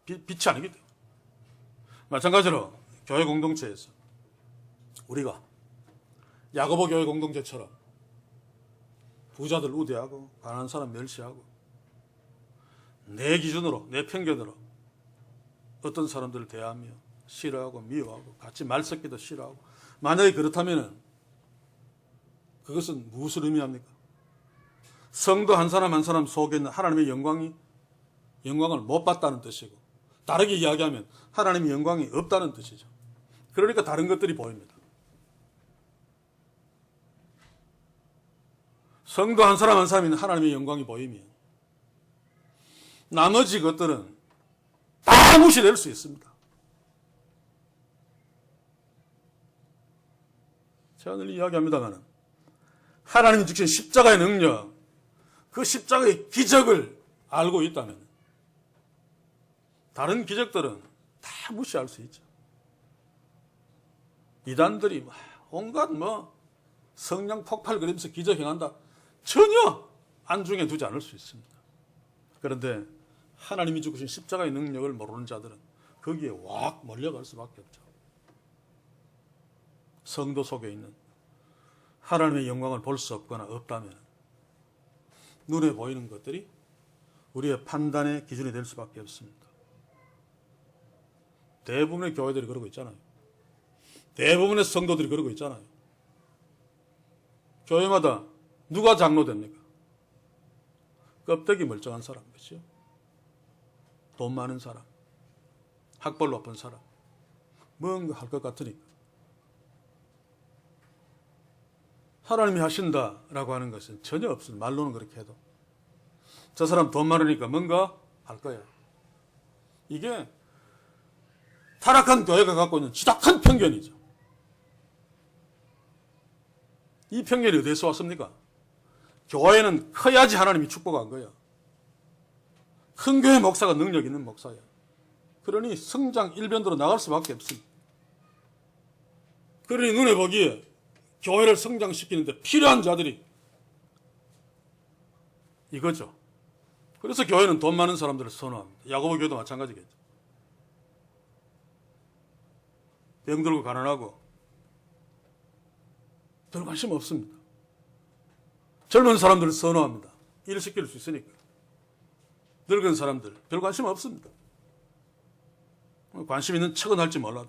빛이 아니기 때문에. 마찬가지로 교회 공동체에서 우리가 야고보 교회 공동체처럼 부자들 우대하고 가난한 사람 멸시하고 내 기준으로 내 편견으로 어떤 사람들을 대하며 싫어하고 미워하고 같이 말 섞기도 싫어하고 만약에 그렇다면 그것은 무엇을 의미합니까? 성도 한 사람 한 사람 속에 있는 하나님의 영광을 못 봤다는 뜻이고 다르게 이야기하면 하나님의 영광이 없다는 뜻이죠. 그러니까 다른 것들이 보입니다. 성도 한 사람 한 사람이 하나님의 영광이 보이면 나머지 것들은 다 무시될 수 있습니다. 제가 늘 이야기합니다만 하나님이 주신 십자가의 능력, 그 십자가의 기적을 알고 있다면 다른 기적들은 다 무시할 수 있죠. 이단들이 온갖 성령 폭발 그리면서 기적 행한다. 전혀 안중에 두지 않을 수 있습니다. 그런데 하나님이 주신 십자가의 능력을 모르는 자들은 거기에 확 몰려갈 수밖에 없죠. 성도 속에 있는 하나님의 영광을 볼 수 없거나 없다면 눈에 보이는 것들이 우리의 판단의 기준이 될 수밖에 없습니다. 대부분의 교회들이 그러고 있잖아요. 대부분의 성도들이 그러고 있잖아요. 교회마다 누가 장로 됩니까? 껍데기 멀쩡한 사람, 그렇죠? 돈 많은 사람, 학벌 높은 사람, 뭔가 할 것 같으니까. 하나님이 하신다라고 하는 것은 전혀 없습니다. 말로는 그렇게 해도. 저 사람 돈 많으니까 뭔가 할 거야. 이게 타락한 교회가 갖고 있는 지독한 편견이죠. 이 편견이 어디서 왔습니까? 교회는 커야지 하나님이 축복한 거야. 큰 교회 목사가 능력 있는 목사야. 그러니 성장 일변도로 나갈 수밖에 없습니다. 그러니 눈에 보기에 교회를 성장시키는데 필요한 자들이 이거죠. 그래서 교회는 돈 많은 사람들을 선호합니다. 야고보 교회도 마찬가지겠죠. 병들고 가난하고 별 관심 없습니다. 젊은 사람들을 선호합니다. 일시킬 수 있으니까. 늙은 사람들 별 관심 없습니다. 관심 있는 척은 할지 몰라도.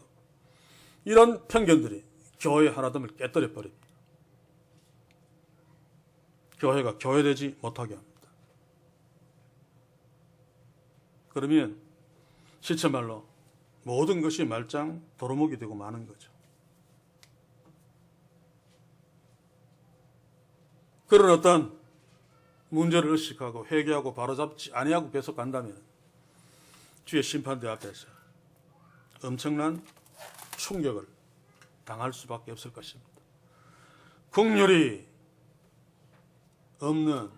이런 편견들이 교회 하나됨을 깨뜨려 버립니다. 교회가 교회되지 못하게 합니다. 그러면 실천말로 모든 것이 말짱 도루묵이 되고 마는 거죠. 그런 어떤 문제를 의식하고 회개하고 바로잡지 아니하고 계속 간다면 주의 심판대 앞에서 엄청난 충격을 당할 수밖에 없을 것입니다. 국률이 없는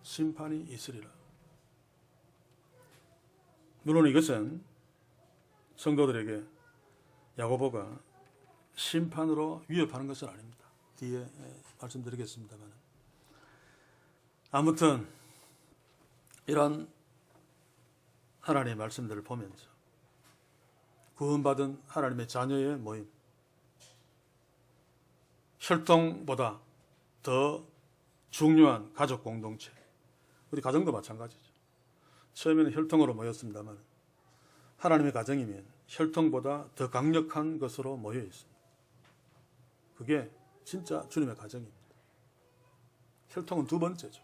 심판이 있으리라. 물론 이것은 성도들에게 야고보가 심판으로 위협하는 것은 아닙니다. 뒤에 말씀드리겠습니다만. 아무튼 이런 하나님의 말씀들을 보면서 구원받은 하나님의 자녀의 모임, 혈통보다 더 중요한 가족 공동체, 우리 가정도 마찬가지죠. 처음에는 혈통으로 모였습니다만 하나님의 가정이면 혈통보다 더 강력한 것으로 모여 있습니다. 그게 진짜 주님의 가정입니다. 혈통은 두 번째죠.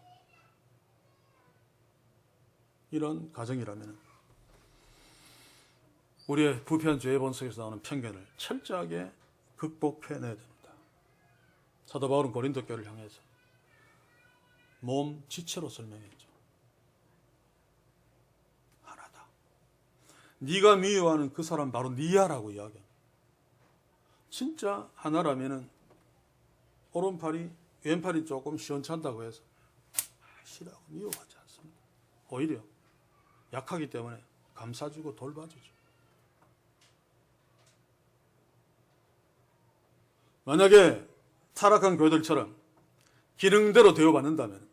이런 가정이라면 우리의 부편주의 본성에서 나오는 편견을 철저하게 극복해내야 됩니다. 사도 바울은 고린도 교회를 향해서 몸 지체로 설명했죠. 하나다. 네가 미워하는 그 사람 바로 니야라고 이야기합니다. 진짜 하나라면은 오른팔이 왼팔이 조금 시원찮다고 해서 싫어하고 미워하지 않습니다. 오히려 약하기 때문에 감싸주고 돌봐주죠. 만약에 타락한 교회들처럼 기능대로 대우받는다면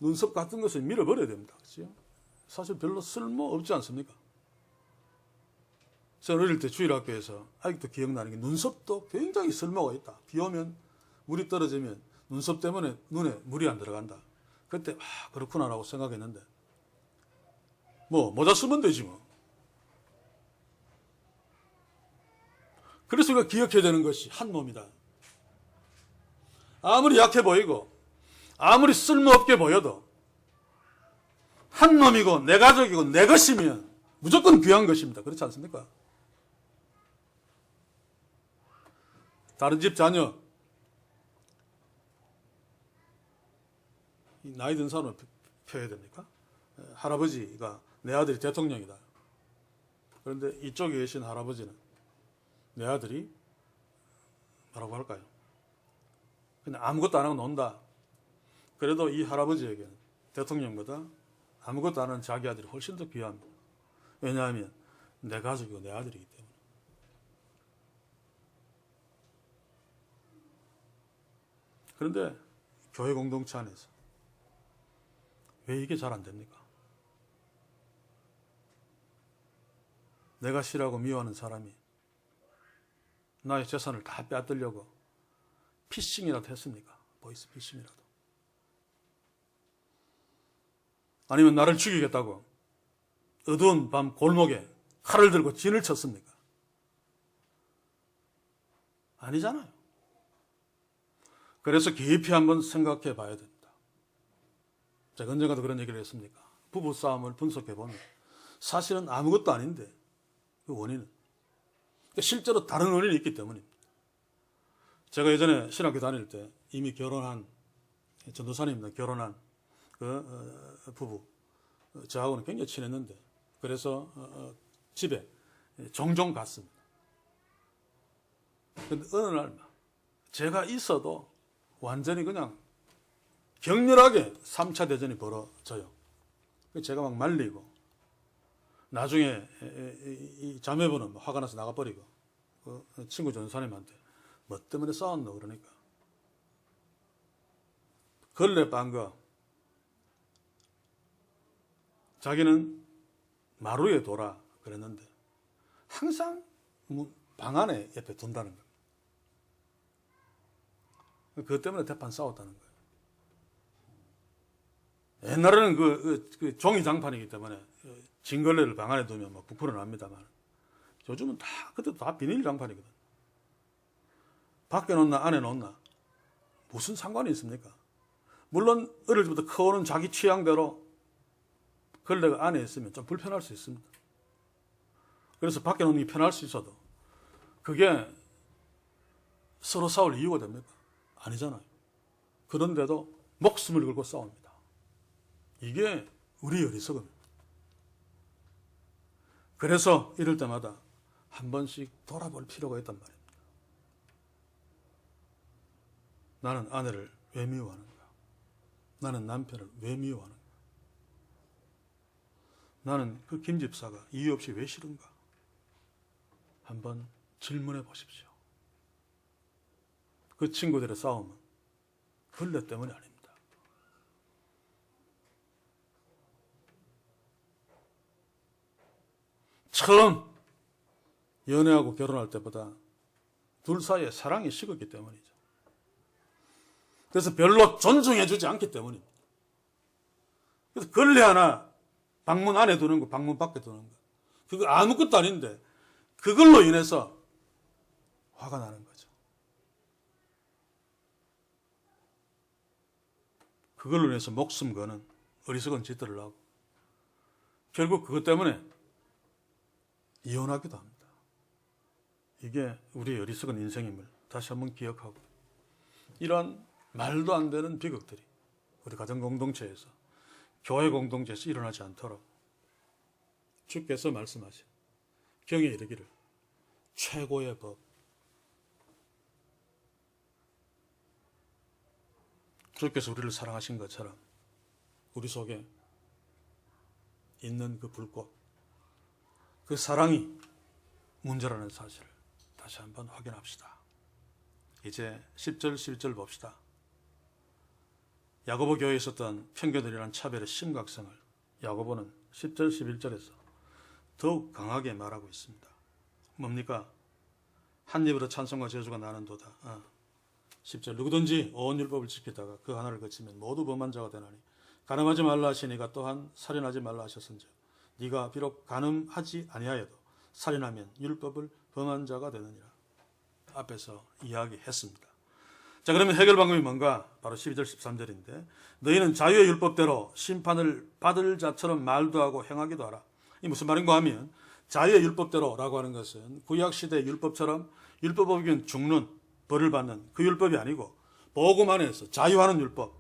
눈썹 같은 것을 밀어버려야 됩니다. 그렇죠? 사실 별로 쓸모없지 않습니까? 저는 어릴 때 주일학교에서 아직도 기억나는 게 눈썹도 굉장히 쓸모가 있다. 비 오면 물이 떨어지면 눈썹 때문에 눈에 물이 안 들어간다. 그때 그렇구나라고 생각했는데 모자 쓰면 되지 뭐. 그래서 우리가 기억해야 되는 것이 한 몸이다. 아무리 약해 보이고 아무리 쓸모없게 보여도 한 놈이고 내 가족이고 내 것이면 무조건 귀한 것입니다. 그렇지 않습니까? 다른 집 자녀, 나이 든 사람을 펴야 됩니까? 할아버지가 내 아들이 대통령이다. 그런데 이쪽에 계신 할아버지는 내 아들이 뭐라고 할까요? 그냥 아무것도 안 하고 논다. 그래도 이 할아버지에게는 대통령보다 아무것도 안 하는 자기 아들이 훨씬 더 귀합니다. 왜냐하면 내 가족이고 내 아들이기 때문에. 그런데 교회 공동체 안에서 왜 이게 잘 안 됩니까? 내가 싫어하고 미워하는 사람이 나의 재산을 다 빼앗으려고 피싱이라도 했습니까? 보이스 피싱이라도. 아니면 나를 죽이겠다고 어두운 밤 골목에 칼을 들고 진을 쳤습니까? 아니잖아요. 그래서 깊이 한번 생각해 봐야 됩니다. 제가 언젠가도 그런 얘기를 했습니까? 부부싸움을 분석해 보면 사실은 아무것도 아닌데 그 원인은 실제로 다른 원인이 있기 때문입니다. 제가 예전에 신학교 다닐 때 이미 결혼한 전도사님입니다. 결혼한 그 부부 저하고는 굉장히 친했는데 그래서 집에 종종 갔습니다. 그런데 어느 날 제가 있어도 완전히 그냥 격렬하게 3차 대전이 벌어져요. 제가 막 말리고 나중에 이 자매분은 화가 나서 나가버리고 그 친구 전사님한테 뭐 때문에 싸웠노 그러니까 걸레 빤 거 자기는 마루에 둬라 그랬는데 항상 방 안에 옆에 둔다는 거예요. 그것 때문에 대판 싸웠다는 거예요. 옛날에는 그 종이 장판이기 때문에 진걸레를 방 안에 두면 막 부풀어 납니다만 요즘은 그때도 다 비닐 장판이거든. 밖에 놓나 안에 놓나 무슨 상관이 있습니까? 물론 어릴 때부터 커오는 자기 취향대로 걸레가 안에 있으면 좀 불편할 수 있습니다. 그래서 밖에 놓는 게 편할 수 있어도 그게 서로 싸울 이유가 됩니까? 아니잖아요. 그런데도 목숨을 걸고 싸웁니다. 이게 우리 어리석음입니다. 그래서 이럴 때마다 한 번씩 돌아볼 필요가 있단 말입니다. 나는 아내를 왜 미워하는가? 나는 남편을 왜 미워하는가? 나는 그 김 집사가 이유 없이 왜 싫은가? 한번 질문해 보십시오. 그 친구들의 싸움은 걸레 때문이 아닙니다. 처음 연애하고 결혼할 때보다 둘 사이에 사랑이 식었기 때문이죠. 그래서 별로 존중해주지 않기 때문입니다. 그래서 걸레 하나 방문 안에 두는 거, 방문 밖에 두는 거, 그거 아무것도 아닌데 그걸로 인해서 화가 나는 거죠. 그걸로 인해서 목숨 거는 어리석은 짓들을 하고 결국 그것 때문에 이혼하기도 합니다. 이게 우리의 어리석은 인생임을 다시 한번 기억하고 이런 말도 안 되는 비극들이 우리 가정 공동체에서 교회 공동체에서 일어나지 않도록 주께서 말씀하신 경에 이르기를 최고의 법, 주께서 우리를 사랑하신 것처럼 우리 속에 있는 그 불꽃, 그 사랑이 문제라는 사실을 다시 한번 확인합시다. 이제 10절, 11절 봅시다. 야고보 교회에 있었던 편견들이란 차별의 심각성을 야고보는 10절, 11절에서 더욱 강하게 말하고 있습니다. 뭡니까? 한 입으로 찬송과 저주가 나는도다. 10절 누구든지 온 율법을 지키다가 그 하나를 거치면 모두 범한 자가 되나니 간음하지 말라 하시니가 또한 살인하지 말라 하셨은즉 네가 비록 간음하지 아니하여도 살인하면 율법을 범한 자가 되느니라. 앞에서 이야기했습니다. 자, 그러면 해결 방법이 뭔가? 바로 12절 13절인데 너희는 자유의 율법대로 심판을 받을 자처럼 말도 하고 행하기도 하라. 이 무슨 말인가 하면 자유의 율법대로라고 하는 것은 구약시대 율법처럼 율법 어기면 죽는 벌을 받는 그 율법이 아니고 복음 안에서 자유하는 율법.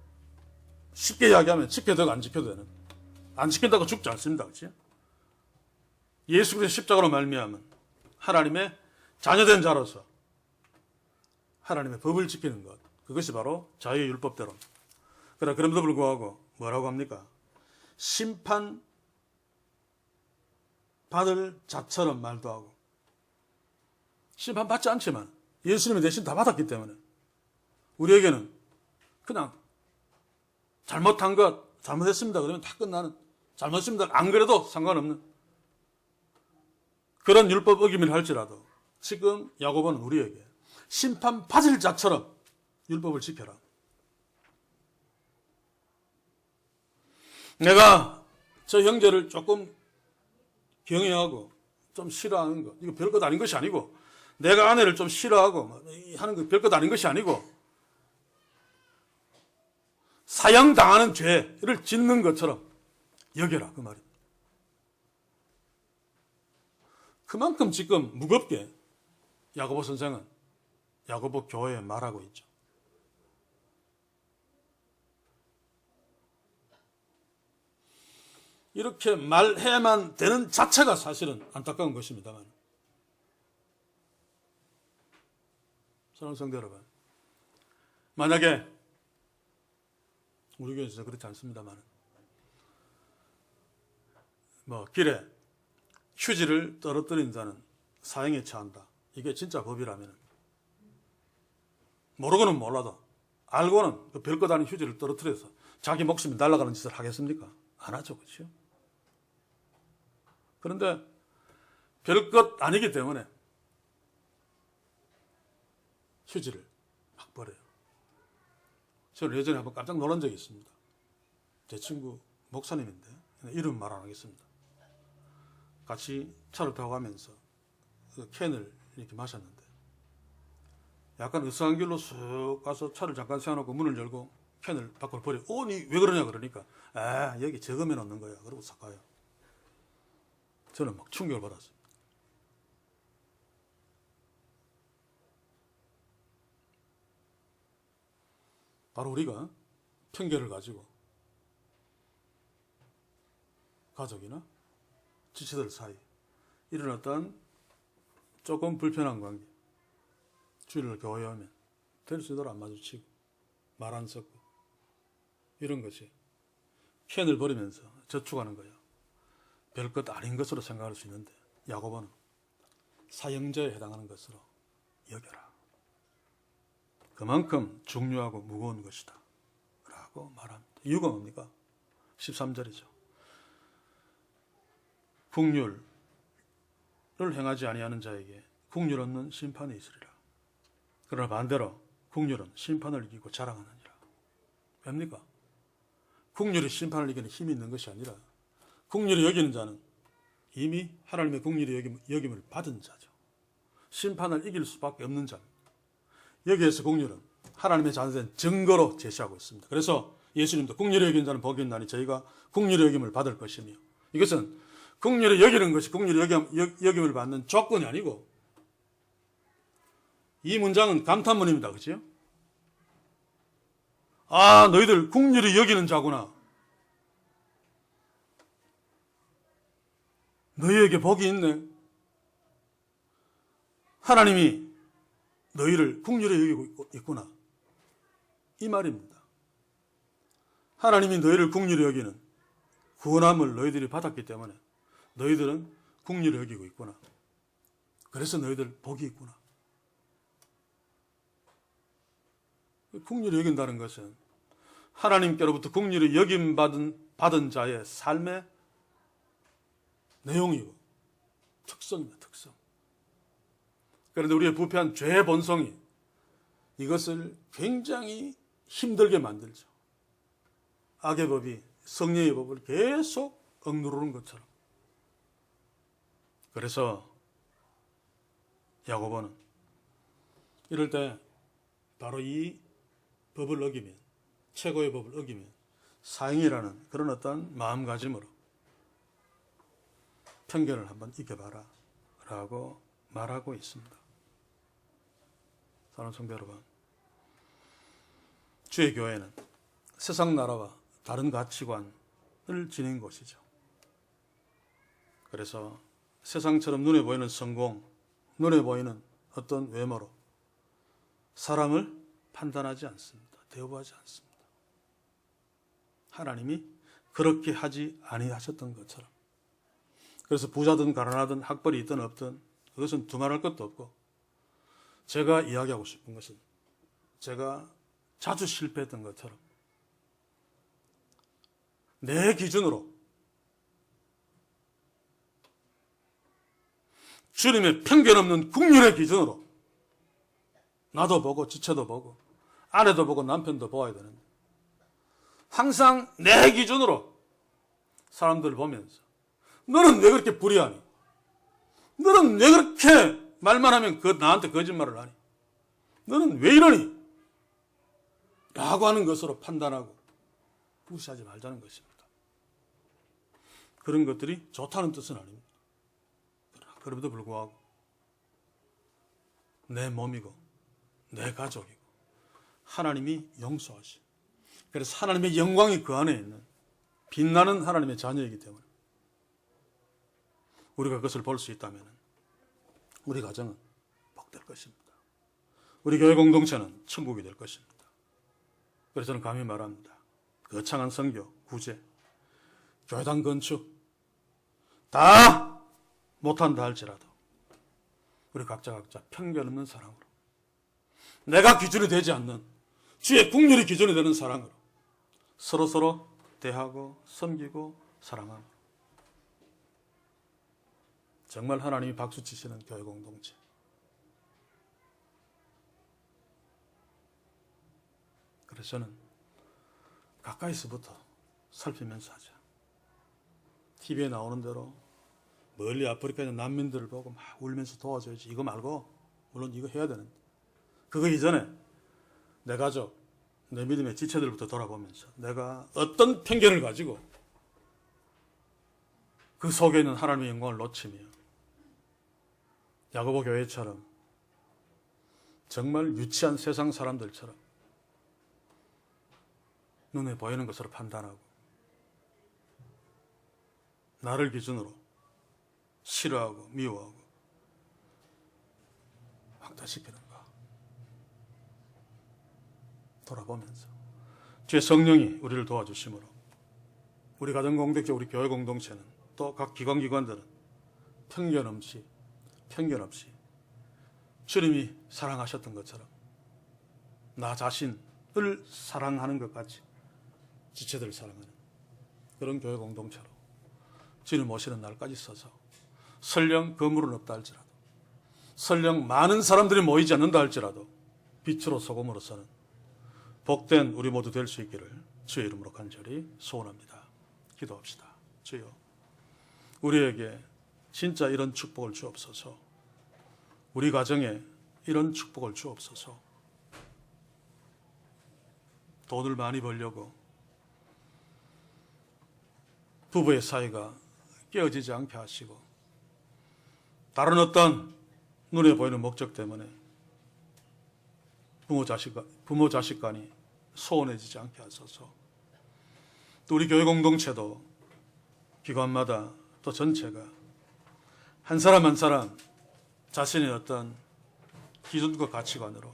쉽게 이야기하면 지켜도 되고 안 지켜도 되는. 안 지킨다고 죽지 않습니다. 그렇지? 예수 그리스도의 십자가로 말미암은 하나님의 자녀된 자로서 하나님의 법을 지키는 것. 그것이 바로 자유의 율법대로. 그럼에도 불구하고 뭐라고 합니까? 심판 받을 자처럼 말도 하고 심판 받지 않지만 예수님이 대신 다 받았기 때문에 우리에게는 그냥 잘못한 것, 잘못했습니다. 그러면 다 끝나는, 잘못했습니다. 안 그래도 상관없는 그런 율법 어김을 할지라도 지금 야고보는 우리에게 심판 받을 자처럼 율법을 지켜라. 내가 저 형제를 조금 경외하고 좀 싫어하는 것, 이거 별것 아닌 것이 아니고 내가 아내를 좀 싫어하고 하는 거 별것 아닌 것이 아니고 사형당하는 죄를 짓는 것처럼 여겨라 그 말입니다. 그만큼 지금 무겁게 야고보 선생은 야고보 교회에 말하고 있죠. 이렇게 말해야만 되는 자체가 사실은 안타까운 것입니다만 사랑하는 성도 여러분, 만약에 우리 교회에서 그렇지 않습니다만 길에 휴지를 떨어뜨린 자는 사형에 처한다. 이게 진짜 법이라면 모르고는 몰라도 알고는 그 별것 아닌 휴지를 떨어뜨려서 자기 목숨이 날아가는 짓을 하겠습니까? 안 하죠. 그렇죠? 그런데 별것 아니기 때문에 휴지를 막 버려요. 저는 예전에 한번 깜짝 놀란 적이 있습니다. 제 친구 목사님인데 이름 말 안 하겠습니다. 같이 차를 타고 가면서 그 캔을 이렇게 마셨는데 약간 으스한 길로 쑥 가서 차를 잠깐 세워놓고 문을 열고 캔을 밖으로 버려. 니 왜 그러냐 그러니까 여기 저금해 놓는 거야. 그러고 싹 가요. 저는 막 충격을 받았어요. 바로 우리가 편견을 가지고 가족이나 지체들 사이 이런 어떤 조금 불편한 관계, 주의를 교화하면 될 수 있도록 안 마주치고 말 안 섞고 이런 것이 캔을 버리면서 저축하는 거야. 별것 아닌 것으로 생각할 수 있는데 야고보는 사형제에 해당하는 것으로 여겨라. 그만큼 중요하고 무거운 것이다 라고 말합니다. 이유가 뭡니까? 13절이죠. 국률을 행하지 아니하는 자에게 국률 없는 심판이 있으리라. 그러나 반대로 국률은 심판을 이기고 자랑하느니라. 왜입니까? 국률이 심판을 이기는 힘이 있는 것이 아니라 국률이 여기는 자는 이미 하나님의 국률이 여김을 받은 자죠. 심판을 이길 수밖에 없는 자입니다. 여기에서 국률은 하나님의 자녀된 증거로 제시하고 있습니다. 그래서 예수님도 국률이 여기는 자는 복이 있나니 저희가 국률이 여김을 받을 것이며, 이것은 국률이 여기는 것이 국률이 여김을 받는 조건이 아니고, 이 문장은 감탄문입니다. 그렇죠? 너희들 국률이 여기는 자구나. 너희에게 복이 있네. 하나님이 너희를 국률에 여기고 있구나. 이 말입니다. 하나님이 너희를 국률에 여기는 구원함을 너희들이 받았기 때문에 너희들은 국률에 여기고 있구나. 그래서 너희들 복이 있구나. 국률에 여긴다는 것은 하나님께로부터 국률에 여김받은 자의 삶의 내용이고 특성입니다. 특성. 그런데 우리의 부패한 죄의 본성이 이것을 굉장히 힘들게 만들죠. 악의 법이 성령의 법을 계속 억누르는 것처럼. 그래서 야고보는 이럴 때 바로 이 법을 어기면, 최고의 법을 어기면 사형이라는 그런 어떤 마음가짐으로 편견을 한번 이겨봐라 라고 말하고 있습니다. 사랑하는 성도 여러분, 주의 교회는 세상 나라와 다른 가치관을 지닌 곳이죠. 그래서 세상처럼 눈에 보이는 성공, 눈에 보이는 어떤 외모로 사람을 판단하지 않습니다. 대우하지 않습니다. 하나님이 그렇게 하지 아니하셨던 것처럼. 그래서 부자든 가난하든 학벌이 있든 없든 그것은 두말할 것도 없고, 제가 이야기하고 싶은 것은 제가 자주 실패했던 것처럼 내 기준으로 주님의 편견 없는 국률의 기준으로 나도 보고 지체도 보고 아내도 보고 남편도 보아야 되는데 항상 내 기준으로 사람들을 보면서 너는 왜 그렇게 불의하니? 너는 왜 그렇게 말만 하면 나한테 거짓말을 하니? 너는 왜 이러니? 라고 하는 것으로 판단하고 무시하지 말자는 것입니다. 그런 것들이 좋다는 뜻은 아닙니다. 그럼에도 불구하고 내 몸이고 내 가족이고 하나님이 용서하시. 그래서 하나님의 영광이 그 안에 있는 빛나는 하나님의 자녀이기 때문에 우리가 그것을 볼 수 있다면 우리 가정은 복될 것입니다. 우리 교회 공동체는 천국이 될 것입니다. 그래서 저는 감히 말합니다. 거창한 선교, 구제, 교회당 건축 다 못한다 할지라도 우리 각자 편견 없는 사랑으로, 내가 기준이 되지 않는 주의 국률이 기준이 되는 사랑으로 서로 대하고 섬기고 사랑함으로 정말 하나님이 박수 치시는 교회 공동체, 그래서 저는 가까이서부터 살피면서 하자. TV에 나오는 대로 멀리 아프리카에 있는 난민들을 보고 막 울면서 도와줘야지. 이거 말고, 물론 이거 해야 되는데, 그거 이전에 내 가족, 내 믿음의 지체들부터 돌아보면서 내가 어떤 편견을 가지고 그 속에 있는 하나님의 영광을 놓치며 야고보 교회처럼 정말 유치한 세상 사람들처럼 눈에 보이는 것으로 판단하고 나를 기준으로 싫어하고 미워하고 확대시키는가 돌아보면서 주의 성령이 우리를 도와주심으로 우리 가정공동체, 우리 교회 공동체는 또 각 기관들은 편견 없이 주님이 사랑하셨던 것처럼 나 자신을 사랑하는 것 같이 지체들을 사랑하는 그런 교회 공동체로 주님 오시는 날까지 서서 설령 건물은 없다 할지라도 설령 많은 사람들이 모이지 않는다 할지라도 빛으로 소금으로서는 복된 우리 모두 될 수 있기를 주의 이름으로 간절히 소원합니다. 기도합시다. 주여, 우리에게 진짜 이런 축복을 주옵소서. 우리 가정에 이런 축복을 주옵소서. 돈을 많이 벌려고 부부의 사이가 깨어지지 않게 하시고 다른 어떤 눈에 보이는 목적 때문에 부모 자식 간이 소원해지지 않게 하소서. 또 우리 교회 공동체도 기관마다 또 전체가 한 사람 한 사람 자신의 어떤 기준과 가치관으로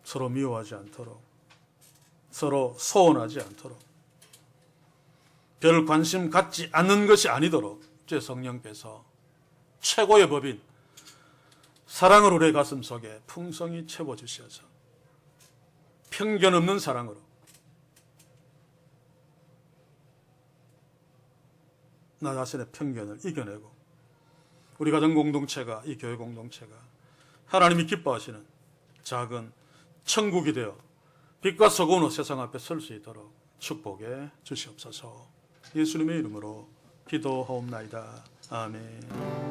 서로 미워하지 않도록 서로 소원하지 않도록 별 관심 갖지 않는 것이 아니도록 주의 성령께서 최고의 법인 사랑을 우리의 가슴 속에 풍성히 채워주셔서 편견 없는 사랑으로 나 자신의 편견을 이겨내고 우리 가정 공동체가, 이 교회 공동체가 하나님이 기뻐하시는 작은 천국이 되어 빛과 소금으로 세상 앞에 설 수 있도록 축복해 주시옵소서. 예수님의 이름으로 기도하옵나이다. 아멘.